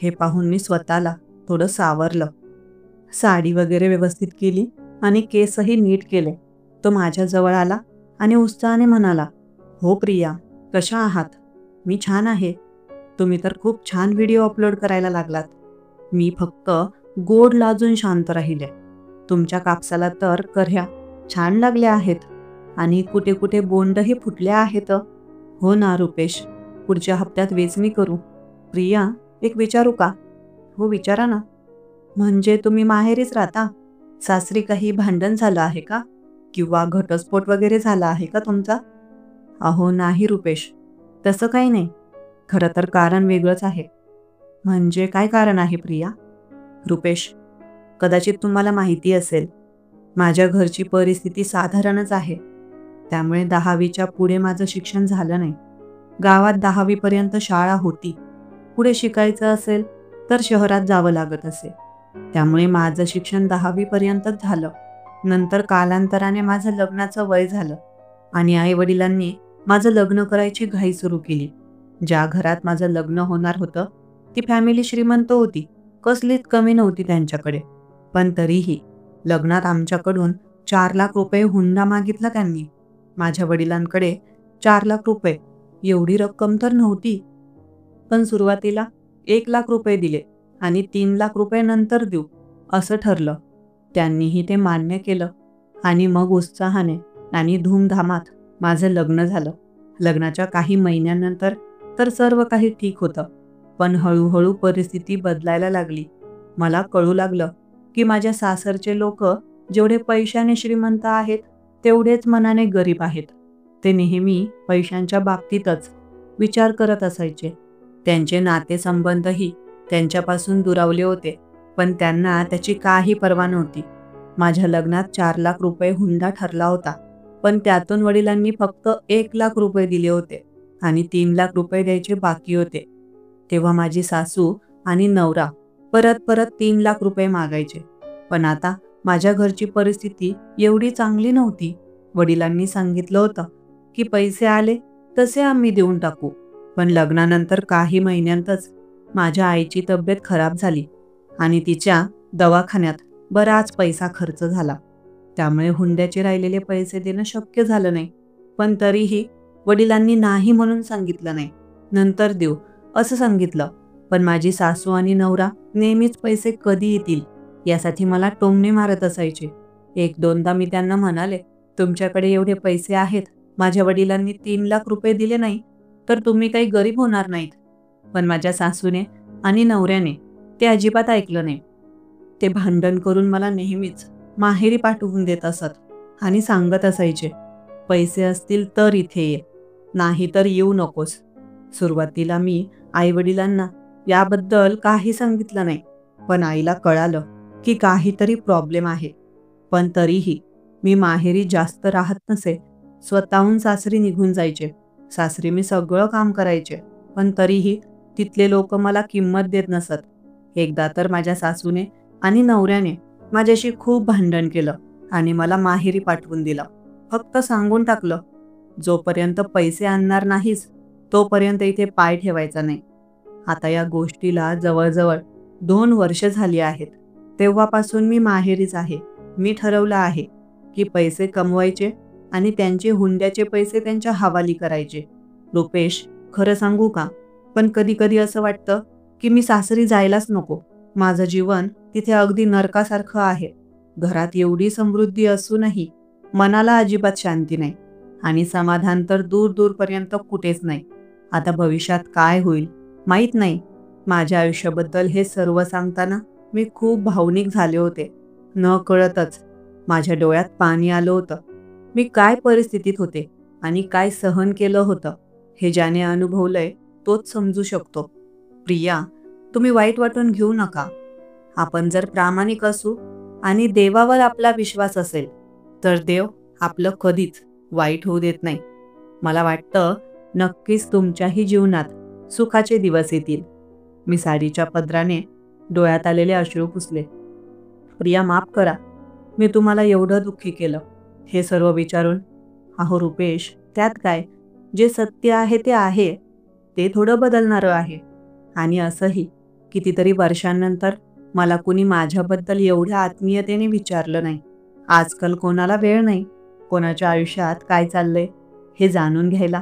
हे पाहून मी स्वतःला थोडं सावरलं. साडी वगैरे व्यवस्थित केली आणि केसही नीट केले. तो माझ्या जवळ आला आणि उत्साहाने म्हणाला, "हो प्रिया, कशा आहात?" "मी छान आहे. तुम्ही तर खूप छान व्हिडिओ अपलोड करायला लागलात." मी फक्त गोड लाजून शांत राहिले. "तुमच्या कापसाला तर कर्ह्या छान लागल्या आहेत आणि कुठे कुठे बोंडही फुटल्या आहेत." "हो ना रुपेश, पुढच्या हप्त्यात वेचणी करू." "प्रिया, एक विचारू का?" "हो विचारा ना." "म्हणजे तुम्ही माहेरीच राहता? सासरी काही भांडण झालं आहे का? किंवा घटस्फोट वगैरे झाला आहे का तुमचा?" "अहो नाही रुपेश, तसं काही नाही. खरं तर कारण वेगळंच आहे." "म्हणजे काय कारण आहे प्रिया?" "रुपेश, कदाचित तुम्हाला माहिती असेल, माझ्या घरची परिस्थिती साधारणच आहे. त्यामुळे 10वीच्या पुढे माझं शिक्षण झालं नाही. गावात 10वी पर्यंत शाळा होती. पुढे शिकायचं असेल तर शहरात जावं लागत असे. त्यामुळे माझं शिक्षण 10वी पर्यंतच झालं. नंतर कालांतराने माझं लग्नाचं वय झालं आणि आईवडिलांनी माझं लग्न करायची घाई सुरू केली. ज्या घरात माझं लग्न होणार होतं ती फॅमिली श्रीमंत होती. कसलीच कमी नव्हती त्यांच्याकडे. पण तरीही लग्नात आमच्याकडून 4 लाख रुपये हुंडा मागितला त्यांनी. माझ्या वडिलांकडे 4 लाख रुपये एवढी रक्कम तर नव्हती. पण सुरुवातीला 1 लाख रुपये दिले आणि 3 लाख रुपये नंतर देऊ असं ठरलं. त्यांनीही ते मान्य केलं आणि मग उत्साहाने आणि धूमधामात माझं लग्न झालं. लग्नाच्या काही महिन्यानंतर तर सर्व काही ठीक होतं. पण हळूहळू परिस्थिती बदलायला लागली. मला कळू लागलं की माझ्या सासरचे लोक जेवढे पैशाने श्रीमंत आहेत तेवढेच मनाने गरीब आहेत. ते नेहमी पैशांच्या बाबतीतच विचार करत असायचे. त्यांचे नातेसंबंधही त्यांच्यापासून दुरावले होते, पण त्यांना त्याची काही पर्वा नव्हती. माझ्या लग्नात 4 लाख रुपये हुंडा ठरला होता, पण त्यातून वडिलांनी फक्त 1 लाख रुपये दिले होते आणि 3 लाख रुपये द्यायचे बाकी होते. तेव्हा माझी सासू आणि नवरा परत परत 3 लाख रुपये मागायचे. पण आता माझ्या घरची परिस्थिती एवढी चांगली नव्हती. वडिलांनी सांगितलं होतं की पैसे आले तसे आम्ही देऊन टाकू. पण लग्नानंतर काही महिन्यांतच माझ्या आईची तब्येत खराब झाली आणि तिच्या दवाखान्यात बराच पैसा खर्च झाला. त्यामुळे हुंड्याचे राहिलेले पैसे देणं शक्य झालं नाही. पण तरीही वडिलांनी नाही म्हणून सांगितलं नाही, नंतर देऊ असं सांगितलं. पण माझी सासू आणि नवरा नेहमीच पैसे कधी येतील यासाठी मला टोमणे मारत असायचे. 1-2दा मी त्यांना म्हणाले, तुमच्याकडे एवढे पैसे आहेत, माझ्या वडिलांनी 3 लाख रुपये दिले नाही तर तुम्ही काही गरीब होणार नाहीत. पण माझ्या सासूने आणि नवऱ्याने ते अजिबात ऐकलं नाही. ते भांडण करून मला नेहमीच माहेरी पाठवून देत असत आणि सांगत असायचे, पैसे असतील तर इथे ये, नाही तर येऊ नकोस. सुरुवातीला मी आईवडिलांना याबद्दल काही सांगितलं नाही, पण आईला कळालं की काहीतरी प्रॉब्लेम आहे. पण तरीही मी माहेरी जास्त राहत नसे. स्वतःहून सासरी निघून जायचे. सासरी मी सगळं काम करायचे, पण तरीही तिथले लोक मला किंमत देत नसत. एकदा तर माझ्या सासूने आणि नवऱ्याने माझ्याशी खूप भांडण केलं आणि मला माहेरी पाठवून दिलं. फक्त सांगून टाकलं, जोपर्यंत पैसे आणणार नाहीस तोपर्यंत इथे पाय ठेवायचा नाही. आता या गोष्टीला जवळजवळ 2 वर्ष झाली आहेत. तेव्हापासून मी माहेरीच आहे. मी ठरवलं आहे की पैसे कमवायचे आणि त्यांचे हुंड्याचे पैसे त्यांच्या हवाली करायचे. रुपेश, खरं सांगू का, पण कधी कधी असं वाटतं की मी सासरी जायलाच नको. माझं जीवन तिथे अगदी नरकासारखं आहे. घरात एवढी समृद्धी असूनही मनाला अजिबात शांती नाही आणि समाधान तर दूर दूरपर्यंत कुठेच नाही. आता भविष्यात काय होईल माहीत नाही. माझ्या आयुष्याबद्दल हे सर्व सांगताना मी खूप भावनिक झाले होते. न कळतच माझ्या डोळ्यात पाणी आलं होतं. मी काय परिस्थितीत होते आणि काय सहन केलं होतं हे ज्याने अनुभवलंय तोच समजू शकतो. प्रिया, तुम्ही वाईट वाटून घेऊ नका. आपण जर प्रामाणिक असू आणि देवावर आपला विश्वास असेल तर देव आपलं कधीच वाईट होऊ देत नाही. मला वाटतं नक्कीच तुमच्याही जीवनात सुखाचे दिवस येतील. मी साडीच्या पदराने डोळ्यात आलेले अश्रू पुसले. प्रिया, माफ करा, मी तुम्हाला एवढं दुःखी केलं. हे सर्व विचारून, अहो रुपेश, त्यात काय, जे सत्य आहे ते आहे. ते थोडं बदलणारं आहे. आणि असंही कितीतरी वर्षांनंतर मला कुणी माझ्याबद्दल एवढ्या आत्मीयतेने विचारलं नाही. आजकाल कोणाला वेळ नाही कोणाच्या आयुष्यात काय चाललंय हे जाणून घ्यायला.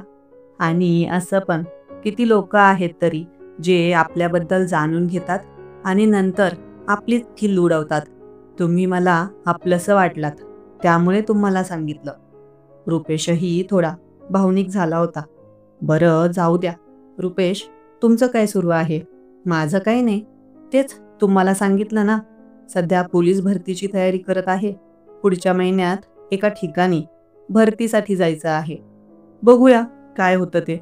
आणि असं पण किती लोक आहेत तरी जे आपल्याबद्दल जाणून घेतात आणि नंतर आपलीच खिल्ल उडवतात. तुम्ही मला आपलंसं वाटलात त्यामुळे तुम्हाला सांगितलं. रुपेशही थोडा भावनिक झाला होता. बरं, जाऊ द्या. रुपेश, तुमचं काय सुरू आहे? माझं काही नाही. तेच तुम्हाला सांगितलं ना, सध्या पोलीस भरतीची तयारी करत आहे. पुढच्या महिन्यात एका ठिकाणी भरतीसाठी जायचं आहे. बघूया काय होतं ते.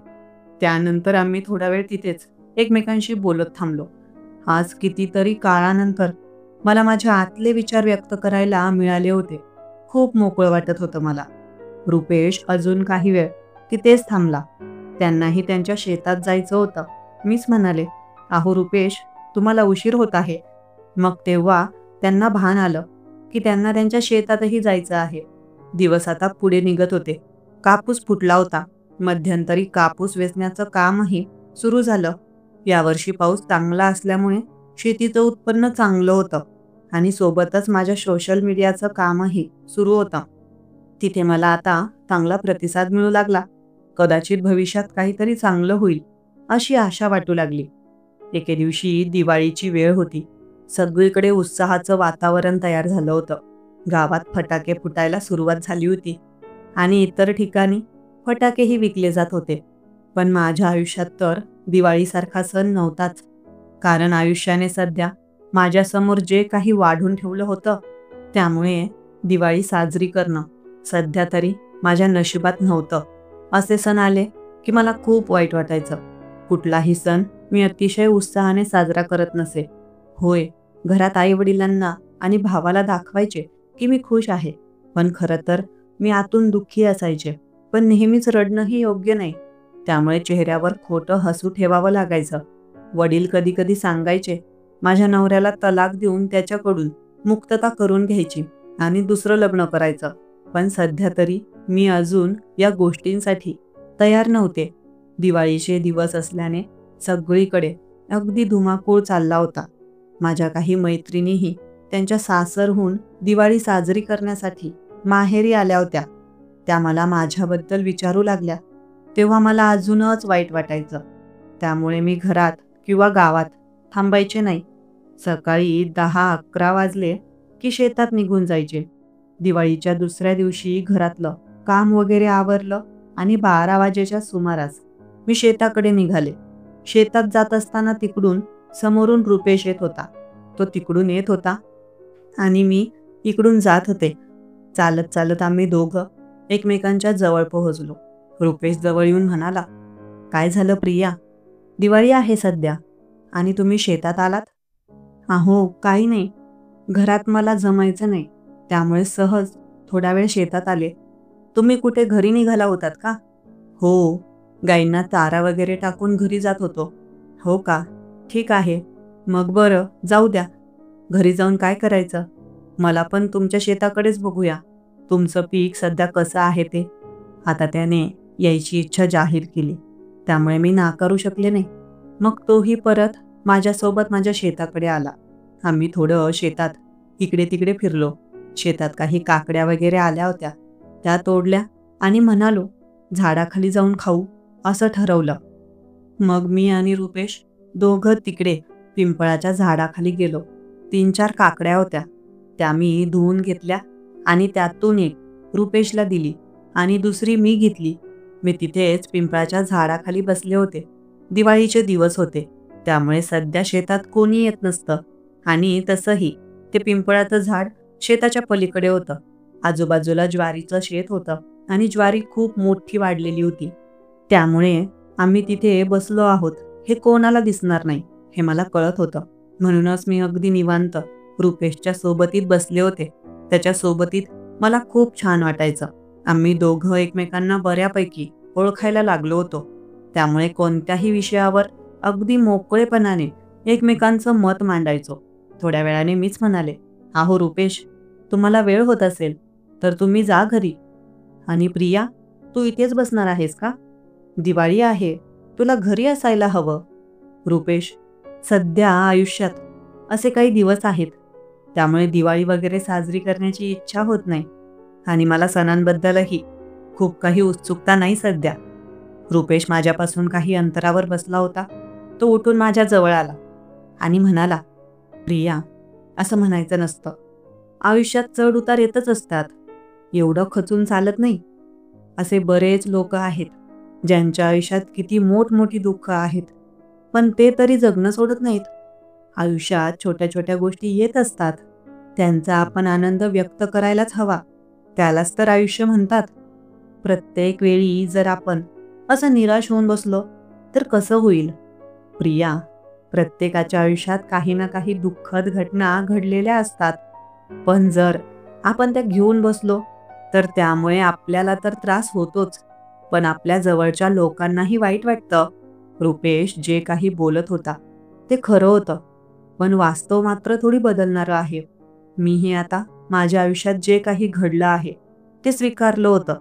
त्यानंतर आम्ही थोडा वेळ तिथेच एकमेकांशी बोलत थांबलो. आज कितीतरी काळानंतर मला माझ्या आतले विचार व्यक्त करायला मिळाले होते. खूप मोकळं वाटत होतं मला. रुपेश अजून काही वेळ तिथेच थांबला. त्यांनाही त्यांच्या शेतात जायचं होतं. मीच म्हणाले, अहो रुपेश, तुम्हाला उशीर होत आहे. मग तेव्हा त्यांना भान आलं की त्यांना त्यांच्या शेतातही जायचं आहे. दिवस आता पुढे निघत होते. कापूस फुटला होता. मध्यंतरी कापूस वेचण्याचं कामही सुरू झालं. यावर्षी पाऊस चांगला असल्यामुळे शेतीचं उत्पन्न चांगलं होतं आणि सोबतच माझ्या सोशल मीडियाचं कामही सुरू होतं. तिथे मला आता चांगला प्रतिसाद मिळू लागला. कदाचित भविष्यात काहीतरी चांगलं होईल अशी आशा वाटू लागली. एके दिवशी दिवाळीची वेळ होती. सगळीकडे उत्साहाचं वातावरण तयार झालं होतं. गावात फटाके फुटायला सुरुवात झाली होती आणि इतर ठिकाणी फटाकेही विकले जात होते. पण माझ्या आयुष्यात तर दिवाळीसारखा सण नव्हताच. कारण आयुष्याने सध्या माझ्यासमोर जे काही वाढून ठेवलं होतं त्यामुळे दिवाळी साजरी करणं सध्या तरी माझ्या नशिबात नव्हतं. असे सण आले की मला खूप वाईट वाटायचं. कुठलाही सण मी अतिशय उत्साहाने साजरा करत नसे. होय, घरात आई वडिलांना आणि भावाला दाखवायचे की मी खुश आहे, पण खरं तर मी आतून दुःखी असायचे. पण नेहमीच रडणंही योग्य नाही, त्यामुळे चेहऱ्यावर खोटं हसू ठेवावं लागायचं. वडील कधी कधी सांगायचे माझ्या नवऱ्याला तलाक देऊन त्याच्याकडून मुक्तता करून घ्यायची आणि दुसरं लग्न करायचं. पण सध्या तरी मी अजून या गोष्टींसाठी तयार नव्हते. दिवाळीचे दिवस असल्याने सगळीकडे अगदी धुमाकूळ चालला होता. माझ्या काही मैत्रिणीही त्यांच्या सासरहून दिवाळी साजरी करण्यासाठी माहेरी आल्या होत्या. त्या मला माझ्याबद्दल विचारू लागल्या. तेव्हा मला अजूनच वाईट वाटायचं. त्यामुळे मी घरात किंवा गावात थांबायचे नाही. सकाळी 10-11 वाजले की शेतात निघून जायचे. दिवाळीच्या दुसऱ्या दिवशी घरातलं काम वगैरे आवरलं आणि 12 वाजेच्या सुमारास मी शेताकडे निघाले. शेतात जात असताना तिकडून समोरून रुपेश येत होता. तो तिकडून येत होता आणि मी इकडून जात होते. चालत चालत आम्ही दोघं एकमेकांच्या जवळ पोहोचलो. रुपेश जवळ येऊन म्हणाला, काय झालं प्रिया? दिवाळी आहे सध्या आणि तुम्ही शेतात आलात? अहो काही नाही, घरात मला जमायचं नाही त्यामुळे सहज थोडा वेळ शेतात आले. तुम्ही कुठे घरी निघाला होतात का? हो, गाईंना चारा वगैरे टाकून घरी जात होतो. हो का, ठीक आहे. मग बरं, जाऊ द्या. घरी जाऊन काय करायचं? मला पण तुमच्या शेताकडेच बघूया. तुमचं पीक सध्या कसं आहे ते. आता त्याने यायची इच्छा जाहीर केली, त्यामुळे मी नाकारू शकले नाही. मग तोही परत माझ्यासोबत माझ्या शेताकडे आला. आम्ही थोडं शेतात इकडे तिकडे फिरलो. शेतात काही काकड्या वगैरे आल्या होत्या, त्या तोडल्या आणि म्हणालो झाडाखाली जाऊन खाऊ असं ठरवलं. मग मी आणि रुपेश दोघं तिकडे पिंपळाच्या झाडाखाली गेलो. 3-4 काकड्या होत्या. त्या मी धुवून घेतल्या आणि त्यातून एक रुपेशला दिली आणि दुसरी मी घेतली. मी तिथेच पिंपळाच्या झाडाखाली बसले होते. दिवाळीचे दिवस होते, त्यामुळे सध्या शेतात कोणी येत नसतं आणि तसंही ते पिंपळाचं झाड शेताच्या पलीकडे होतं. आजूबाजूला ज्वारीचं शेत होतं आणि ज्वारी खूप मोठी वाढलेली होती. त्यामुळे आम्ही तिथे बसलो आहोत हे कोणाला दिसणार नाही हे मला कळत होतं. म्हणूनच मी अगदी निवांत रुपेशच्या सोबतीत बसले होते. त्याच्या सोबतीत मला खूप छान वाटायचं. आम्ही दोघं एकमेकांना बऱ्यापैकी ओळखायला लागलो होतो. त्यामुळे कोणत्याही विषयावर अगदी मोकळेपणाने एकमेकांचं मत मांडायचो. थोड्या वेळाने मीच म्हणाले, "अहो रुपेश, तुम्हाला वेळ होत असेल तर तुम्ही जा घरी. आणि प्रिया, तू इथेच बसणार आहेस का? दिवाळी आहे, तुला घरी असायला हवं." रुपेश, सध्या आयुष्यात असे काही दिवस आहेत, त्यामुळे दिवाळी वगैरे साजरी करण्याची इच्छा होत नाही आणि मला सणांबद्दलही खूप काही उत्सुकता नाही सध्या. रुपेश माझ्यापासून काही अंतरावर बसला होता. तो उठून माझ्या जवळ आला आणि म्हणाला, "प्रिया, असं म्हणायचं नसतं. आयुष्यात चढ उतार येतच असतात. एवढं खचून चालत नाही. असे बरेच लोक आहेत ज्यांच्या आयुष्यात किती मोठमोठी दुःख आहेत, पण ते तरी जगणं सोडत नाहीत. आयुष्यात छोट्या छोट्या गोष्टी येत असतात. त्यांचा आपण आनंद व्यक्त करायलाच हवा. त्यालाच तर आयुष्य म्हणतात. प्रत्येक वेळी जर आपण असं निराश होऊन बसलो तर कसं होईल? प्रिया, प्रत्येकाच्या आयुष्यात काही ना काही दुःखद घटना घडलेल्या असतात. पण जर आपण त्या घेऊन बसलो तर त्यामुळे आपल्याला तर त्रास होतोच, पण आपल्या जवळच्या लोकांनाही वाईट वाटतं." रुपेश जे काही बोलत होता ते खरं होतं, पण वास्तव मात्र थोडी बदलणारं आहे. मीही आता माझ्या आयुष्यात जे काही घडलं आहे ते स्वीकारलं होतं,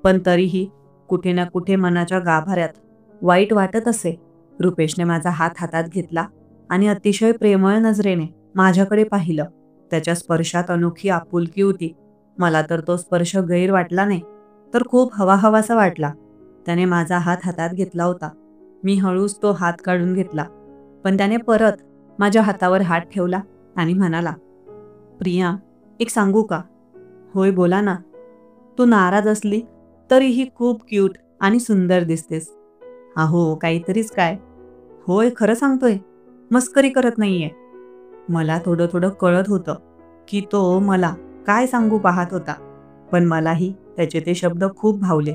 पण तरीही कुठे ना कुठे मनाच्या गाभाऱ्यात वाईट वाटत असे. रुपेशने माझा हात हातात घेतला आणि अतिशय प्रेमळ नजरेने माझ्याकडे पाहिलं. त्याच्या स्पर्शात अनोखी आपुलकी होती. मला तर तो स्पर्श गैर वाटला नाही, तर खूप हवाहवासा वाटला. त्याने माझा हात हातात घेतला होता. मी हळूच तो हात काढून घेतला, पण त्याने परत माझ्या हातावर हात ठेवला आणि म्हणाला, "प्रिया, एक सांगू का?" "होय, बोला ना." "तू नाराज असली तरीही खूप क्यूट आणि सुंदर दिसतेस." "अहो, काहीतरीच काय." "होय, खरं सांगतोय. मस्करी करत नाहीये." मला थोडं थोडं कळत होतं की तो मला काय सांगू पाहत होता, पण मलाही त्याचे ते शब्द खूप भावले.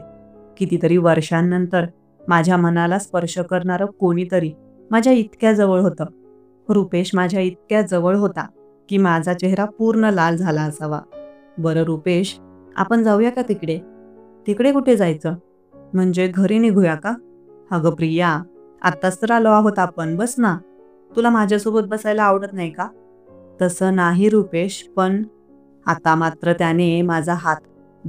कितीतरी वर्षांनंतर माझ्या मनाला स्पर्श करणारं कोणीतरी माझ्या इतक्या जवळ होतं. रुपेश माझ्या इतक्या जवळ होता की माझा चेहरा पूर्ण लाल झाला असावा. "बरं रुपेश, आपण जाऊया का तिकडे?" "तिकडे कुठे जायचं? म्हणजे घरी निघूया का?" "अगं प्रिया, आत्ताच तर आलो आहोत आपण, बस ना. तुला माझ्यासोबत बसायला आवडत नाही का?" "तसं नाही रुपेश, पण..." आता मात्र त्याने माझा हात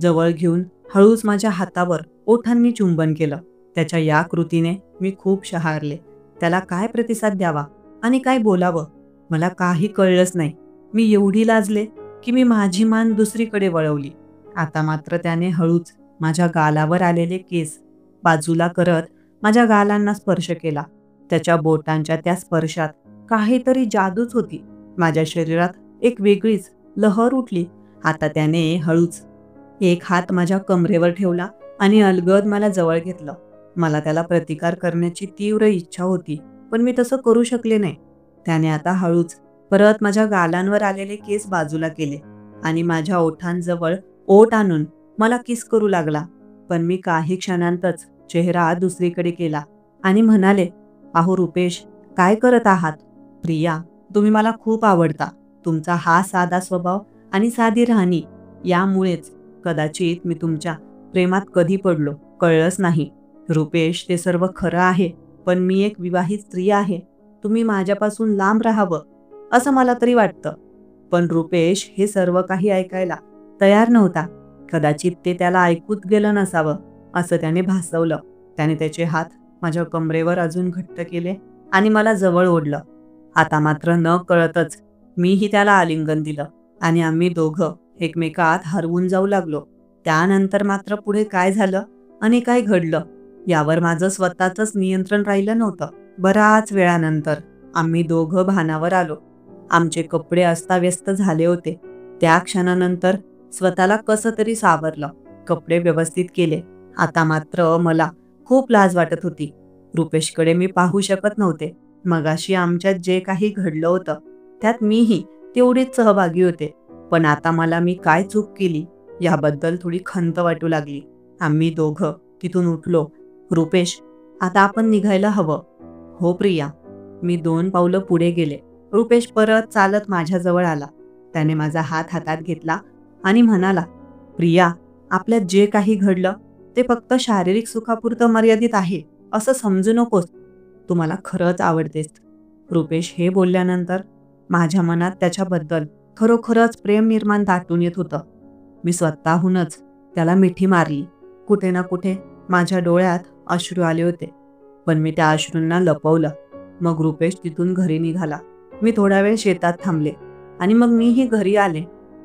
जवळ घेऊन हळूच माझ्या हातावर ओठांनी चुंबन केलं. त्याच्या या कृतीने मी खूप शहारले. त्याला काय प्रतिसाद द्यावा आणि काय बोलावं मला काही कळलंच नाही. मी एवढी लाजले की मी माझी मान दुसरीकडे वळवली. आता मात्र त्याने हळूच माझ्या गालावर आलेले केस बाजूला करत माझ्या गालांना स्पर्श केला. त्याच्या बोटांच्या त्या स्पर्शात काहीतरी जादूच होती. माझ्या शरीरात एक वेगळीच लहर उठली. आता त्याने हळूच एक हात माझ्या कमरेवर ठेवला आणि अलगद मला जवळ घेतलं. मला त्याला प्रतिकार करण्याची तीव्र इच्छा होती, पण मी तसं करू शकले नाही. त्याने आता हळूच परत माझ्या गालांवर आलेले केस बाजूला केले आणि माझ्या ओठांजवळ ओठ आणून मला किस करू लागला. पण मी काही क्षणांतच चेहरा दुसरीकडे केला आणि म्हणाले, "अहो रुपेश, काय करत आहात? प्रिया, तुम्ही मला खूप आवडता. तुमचा हा साधा स्वभाव आणि साधी राहणी यामुळेच कदाचित मी तुमच्या प्रेमात कधी पडलो, कळलंच नाही." "रुपेश, ते सर्व खरं आहे, पण मी एक विवाहित स्त्री आहे. तुम्ही माझ्यापासून लांब राहावं असं मला तरी वाटतं." पण रुपेश हे सर्व काही ऐकायला तयार नव्हता. कदाचित ते त्याला ऐकूच गेलं नसावं असं त्याने भासवलं. त्याने त्याचे हात माझ्या कमरेवर अजून घट्ट केले आणि मला जवळ ओढलं. आता मात्र न कळतच मीही त्याला आलिंगन दिलं आणि आम्ही दोघं एकमेकात हरवून जाऊ लागलो. त्यानंतर मात्र पुढे काय झालं आणि काय घडलं यावर माझं स्वतःचंच नियंत्रण राहिलं नव्हतं. बराच वेळानंतर आम्ही दोघं भानावर आलो. आमचे कपडे अस्ताव्यस्त झाले होते. त्या क्षणानंतर स्वतःला कसं तरी सावरलं. कपडे व्यवस्थित केले. आता मात्र मला खूप लाज वाटत होती. रुपेशकडे मी पाहू शकत नव्हते. मगाशी आमच्यात जे काही घडलं होतं त्यात मीही तेवढीच सहभागी होते. पण आता मला मी काय चूक केली याबद्दल थोडी खंत वाटू लागली. आम्ही दोघं तिथून उठलो. रुपेश, आता आपण निघायला हवं. हो प्रिया. मी 2 पावलं पुढे गेले. रुपेश परत चालत माझ्याजवळ आला. त्याने माझा हात हातात घेतला आणि म्हणाला, प्रिया, आपल्यात जे काही घडलं ते फक्त शारीरिक सुखापुरतं मर्यादित आहे असं समजू नकोस. तू मला खरंच आवडतेस. रुपेश हे बोलल्यानंतर माझ्या मनात त्याच्याबद्दल खरोखरच प्रेम निर्माण दाटून येत होतं. मी स्वतःहूनच त्याला मिठी मारली. कुठे ना कुठे माझ्या डोळ्यात अश्रू आले होते, पण मी त्या अश्रूंना लपवलं. मग रुपेश तिथून घरी निघाला. मी थोडा वेळ शेतात थांबले आणि मग मीही घरी आले.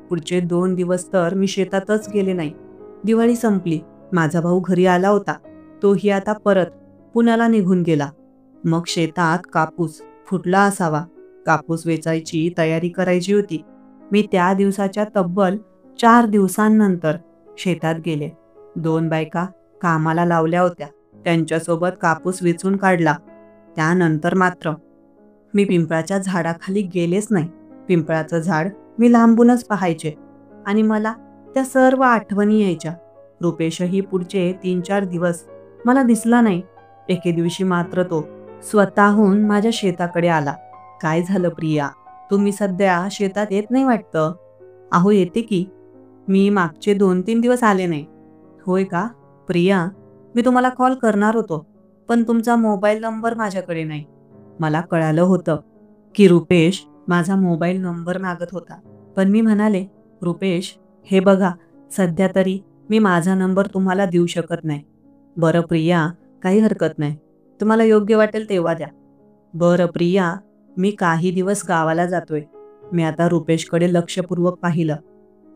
पुढचे 2 दिवस तर मी शेतातच गेले नाही. दिवाळी संपली. माझा भाऊ घरी आला होता. तोही आता परत पुण्याला निघून गेला. मग शेतात कापूस फुटला असावा. कापूस वेचायची तयारी करायची होती. मी त्या दिवसाच्या तब्बल 4 दिवसांनंतर शेतात गेले. 2 बायका कामाला लावल्या होत्या. त्यांच्यासोबत कापूस वेचून काढला. त्यानंतर मात्र मी पिंपळाच्या झाडाखाली गेलेच नाही. पिंपळाचं झाड मी लांबूनच पाहायचे आणि मला त्या सर्व आठवणी यायच्या. रुपेशही पुढचे 3-4 दिवस मला दिसला नाही. एके दिवशी मात्र तो स्वतःहून माझ्या शेताकडे आला. काय झालं प्रिया, तुम्ही सध्या शेतात येत नाही वाटतं? अहो येते की. मी मागचे 2-3 दिवस आले नाही. होय का? प्रिया, मी तुम्हाला कॉल करणार होतो, पण तुमचा मोबाईल नंबर माझ्याकडे नाही. मला कळालं होतं की रुपेश माझा मोबाईल नंबर मागत होता. पण मी म्हणाले, रुपेश, हे बघा, सध्या तरी मी माझा नंबर तुम्हाला देऊ शकत नाही. बरं प्रिया, काही हरकत नाही. तुम्हाला योग्य वाटेल तेव्हा द्या. बरं प्रिया, मी काही दिवस गावाला जातोय. मी आता रुपेशकडे लक्षपूर्वक पाहिलं.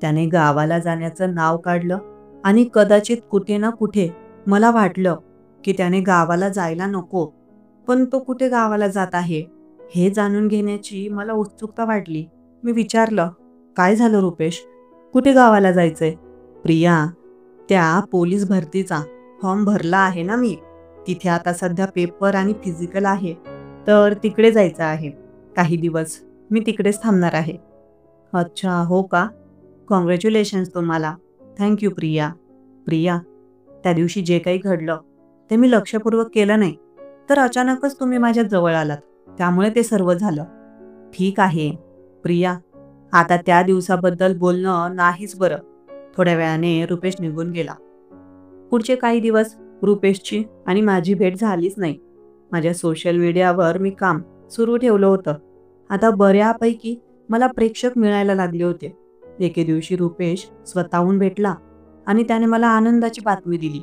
त्याने गावाला जाण्याचं नाव काढलं आणि कदाचित कुठे ना कुठे मला वाटलं की त्याने गावाला जायला नको. पण तो कुठे गावाला जात आहे हे जाणून घेण्याची मला उत्सुकता वाटली. मी विचारलं, काय झालं रुपेश? कुठे गावाला जायचंय? प्रिया, त्या पोलीस भरतीचा फॉर्म भरला आहे ना मी. तिथे आता सध्या पेपर आणि फिजिकल आहे, तर तिकडे जायचं आहे. काही दिवस मी तिकडेच थांबणार आहे. अच्छा, हो का? कॉंग्रॅच्युलेशन्स तुम्हाला. थँक्यू प्रिया. प्रिया, त्या दिवशी जे काही घडलं ते मी लक्षपूर्वक केलं नाही, तर अचानकच तुम्ही माझ्या जवळ आलात. त्यामुळे ते सर्व झालं. ठीक आहे प्रिया, आता त्या दिवसाबद्दल बोलणं नाहीच बरं. थोड्या वेळाने रुपेश निघून गेला. पुढचे काही दिवस रुपेशची आणि माझी भेट झालीच नाही. माझ्या सोशल मीडियावर मी काम सुरू ठेवलं होतं. आता बऱ्यापैकी मला प्रेक्षक मिळायला लागले होते. एके दिवशी रुपेश स्वतःहून भेटला आणि त्याने मला आनंदाची बातमी दिली.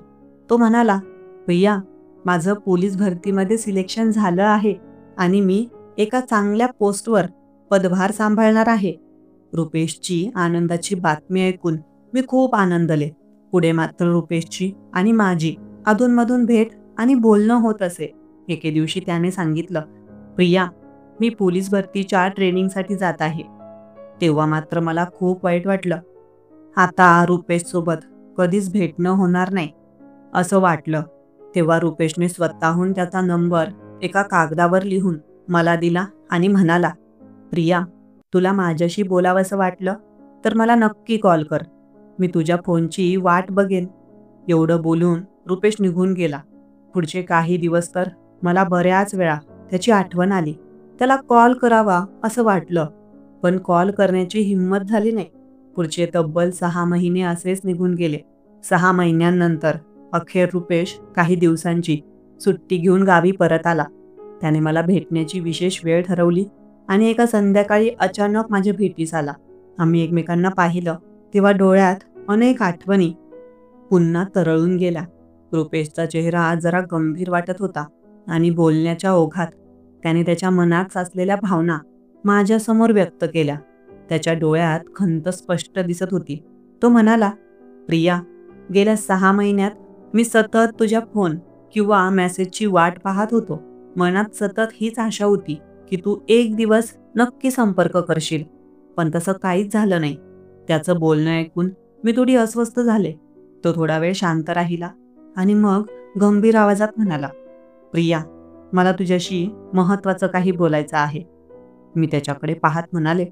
तो म्हणाला, प्रिया, माझं पोलीस भरतीमध्ये सिलेक्शन झालं आहे आणि मी एका चांगल्या पोस्टवर पदभार सांभाळणार आहे. रुपेशची आनंदाची बातमी ऐकून मी खूप आनंदले. पुढे मात्र रुपेशची आणि माझी अधूनमधून भेट आणि बोलणं होत असे. एके दिवशी त्याने सांगितलं, प्रिया, मी पोलीस भरतीच्या ट्रेनिंगसाठी जात आहे. तेव्हा मात्र मला खूप वाईट वाटलं. आता रुपेशसोबत कधीच भेटणं होणार नाही असं वाटलं. तेव्हा रुपेशने स्वतःहून त्याचा नंबर एका कागदावर लिहून मला दिला आणि म्हणाला, प्रिया, तुला माझ्याशी बोलावंसं वाटलं तर मला नक्की कॉल कर. मी तुझ्या फोनची वाट बघेन. एवढं बोलून रुपेश निघून गेला. पुढचे काही दिवस तर मला बऱ्याच वेळा त्याची आठवण आली. त्याला कॉल करावा असं वाटलं, पण कॉल करण्याची हिंमत झाली नाही. पुढचे तब्बल 6 महिने असेच निघून गेले. 6 महिन्यांनंतर अखेर रुपेश काही दिवसांची सुट्टी घेऊन गावी परत आला. त्याने मला भेटण्याची विशेष वेळ ठरवली आणि एका संध्याकाळी अचानक माझ्या भेटीस आला. आम्ही एकमेकांना पाहिलं तेव्हा डोळ्यात अनेक आठवणी पुन्हा तरळून गेल्या. रुपेशचा चेहरा जरा गंभीर वाटत होता आणि बोलण्याच्या ओघात त्याने त्याच्या मनात साचलेल्या भावना माझ्यासमोर व्यक्त केल्या. त्याच्या डोळ्यात खंत स्पष्ट दिसत होती. तो म्हणाला, प्रिया, गेल्या 6 महिन्यात मी सतत तुझ्या फोन किंवा मेसेजची वाट पाहत होतो. मनात सतत हीच आशा होती की तू एक दिवस नक्की संपर्क करशील, पण तसं काहीच झालं नाही. त्याचं बोलणं ऐकून मी थोडी अस्वस्थ झाले. तो थोडा वेळ शांत राहिला आणि मग गंभीर आवाजात म्हणाला, "प्रिया, मला तुझ्याशी महत्त्वाचं काही बोलायचं आहे." मी त्याच्याकडे पाहत म्हणाले,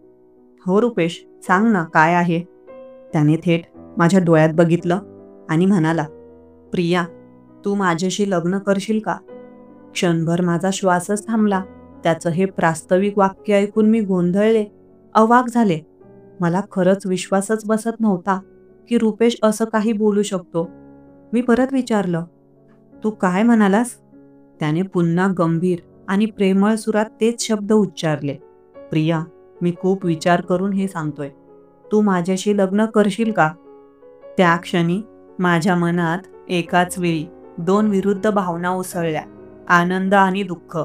"हो रुपेश, सांग ना काय आहे?" त्याने थेट माझ्या डोळ्यात बघितलं आणि म्हणाला, "प्रिया, तू माझ्याशी लग्न करशील का?" क्षणभर माझा श्वासच थांबला. त्याचं हे प्रास्ताविक वाक्य ऐकून मी गोंधळले, अवाक झाले. मला खरंच विश्वासच बसत नव्हता की रुपेश असं काही बोलू शकतो. मी परत विचारलं, "तू काय म्हणालास?" त्याने पुन्हा गंभीर आणि प्रेमळ सुरात तेच शब्द उच्चारले, "प्रिया, मी खूप विचार करून हे सांगतोय. तू माझ्याशी लग्न करशील का?" त्या क्षणी माझ्या मनात एकाच वेळी दोन विरुद्ध भावना उसळल्या, आनंद आणि दुःख.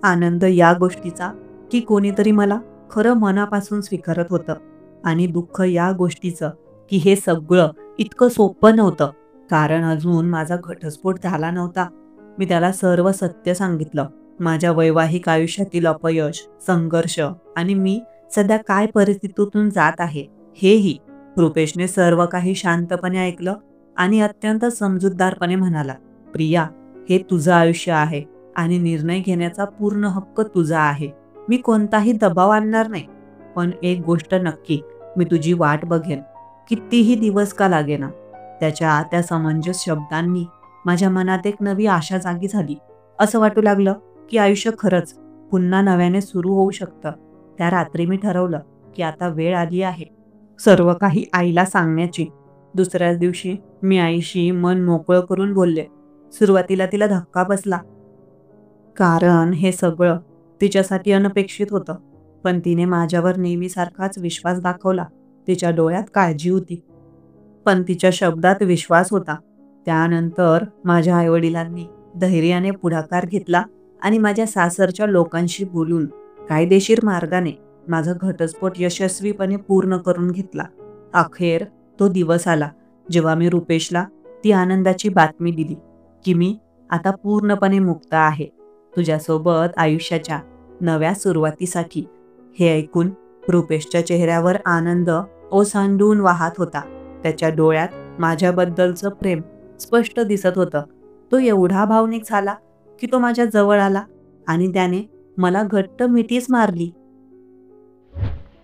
आनंद या गोष्टीचा की कोणीतरी मला खरं मनापासून स्वीकारत होतं, आणि दुःख या गोष्टीचं की हे सगळं इतकं सोपं नव्हतं, कारण अजून माझा घटस्फोट झाला नव्हता. मी त्याला सर्व सत्य सांगितलं. माझ्या वैवाहिक आयुष्यातील अपयश, संघर्ष आणि मी सध्या काय परिस्थितीतून जात आहे हेही. रुपेशने सर्व काही शांतपणे ऐकलं आणि अत्यंत समजूतदारपणे म्हणाला, "प्रिया, हे तुझं आयुष्य आहे आणि निर्णय घेण्याचा पूर्ण हक्क तुझा आहे. मी कोणताही दबाव आणणार नाही. पण एक गोष्ट नक्की, मी तुझी वाट बघेन, कितीही दिवस का लागेना." त्याच्या त्या समंजस शब्दांनी माझ्या मनात एक नवी आशा जागी झाली. असं वाटू लागलं की आयुष्य खरंच पुन्हा नव्याने सुरू होऊ शकतं. त्या रात्री मी ठरवलं की आता वेळ आली आहे सर्व काही आईला सांगण्याची. दुसऱ्याच दिवशी मी आईशी मन मोकळं करून बोलले. सुरुवातीला तिला धक्का बसला, कारण हे सगळं तिच्यासाठी अनपेक्षित होतं. पण तिने माझ्यावर नेहमीसारखाच विश्वास दाखवला. तिच्या डोळ्यात काळजी होती, पण तिच्या शब्दात विश्वास होता. त्यानंतर माझ्या आईवडिलांनी धैर्याने पुढाकार घेतला आणि माझ्या सासरच्या लोकांशी बोलून कायदेशीर मार्गाने माझा घटस्फोट यशस्वीपणे पूर्ण करून घेतला. अखेर तो दिवस आला जेव्हा मी रुपेशला ती आनंदाची बातमी दिली की मी आता पूर्णपणे मुक्त आहे तुझ्यासोबत आयुष्याच्या नव्या सुरुवातीसाठी. हे ऐकून रुपेशच्या चेहऱ्यावर आनंद ओसांडून वाहत होता. त्याच्या डोळ्यात माझ्याबद्दलचं प्रेम स्पष्ट दिसत होतं. तो एवढा भावनिक झाला की तो माझ्या जवळ आला आणि त्याने मला घट्ट मिठीच मारली.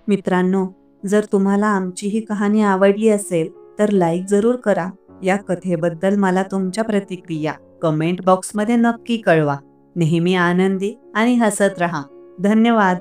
मित्रांनो, जर तुम्हाला आमची ही कहाणी आवडली असेल तर लाईक जरूर करा. या कथेबद्दल मला तुमच्या प्रतिक्रिया कमेंट बॉक्समध्ये नक्की कळवा. नेहमी आनंदी आणि हसत रहा. धन्यवाद.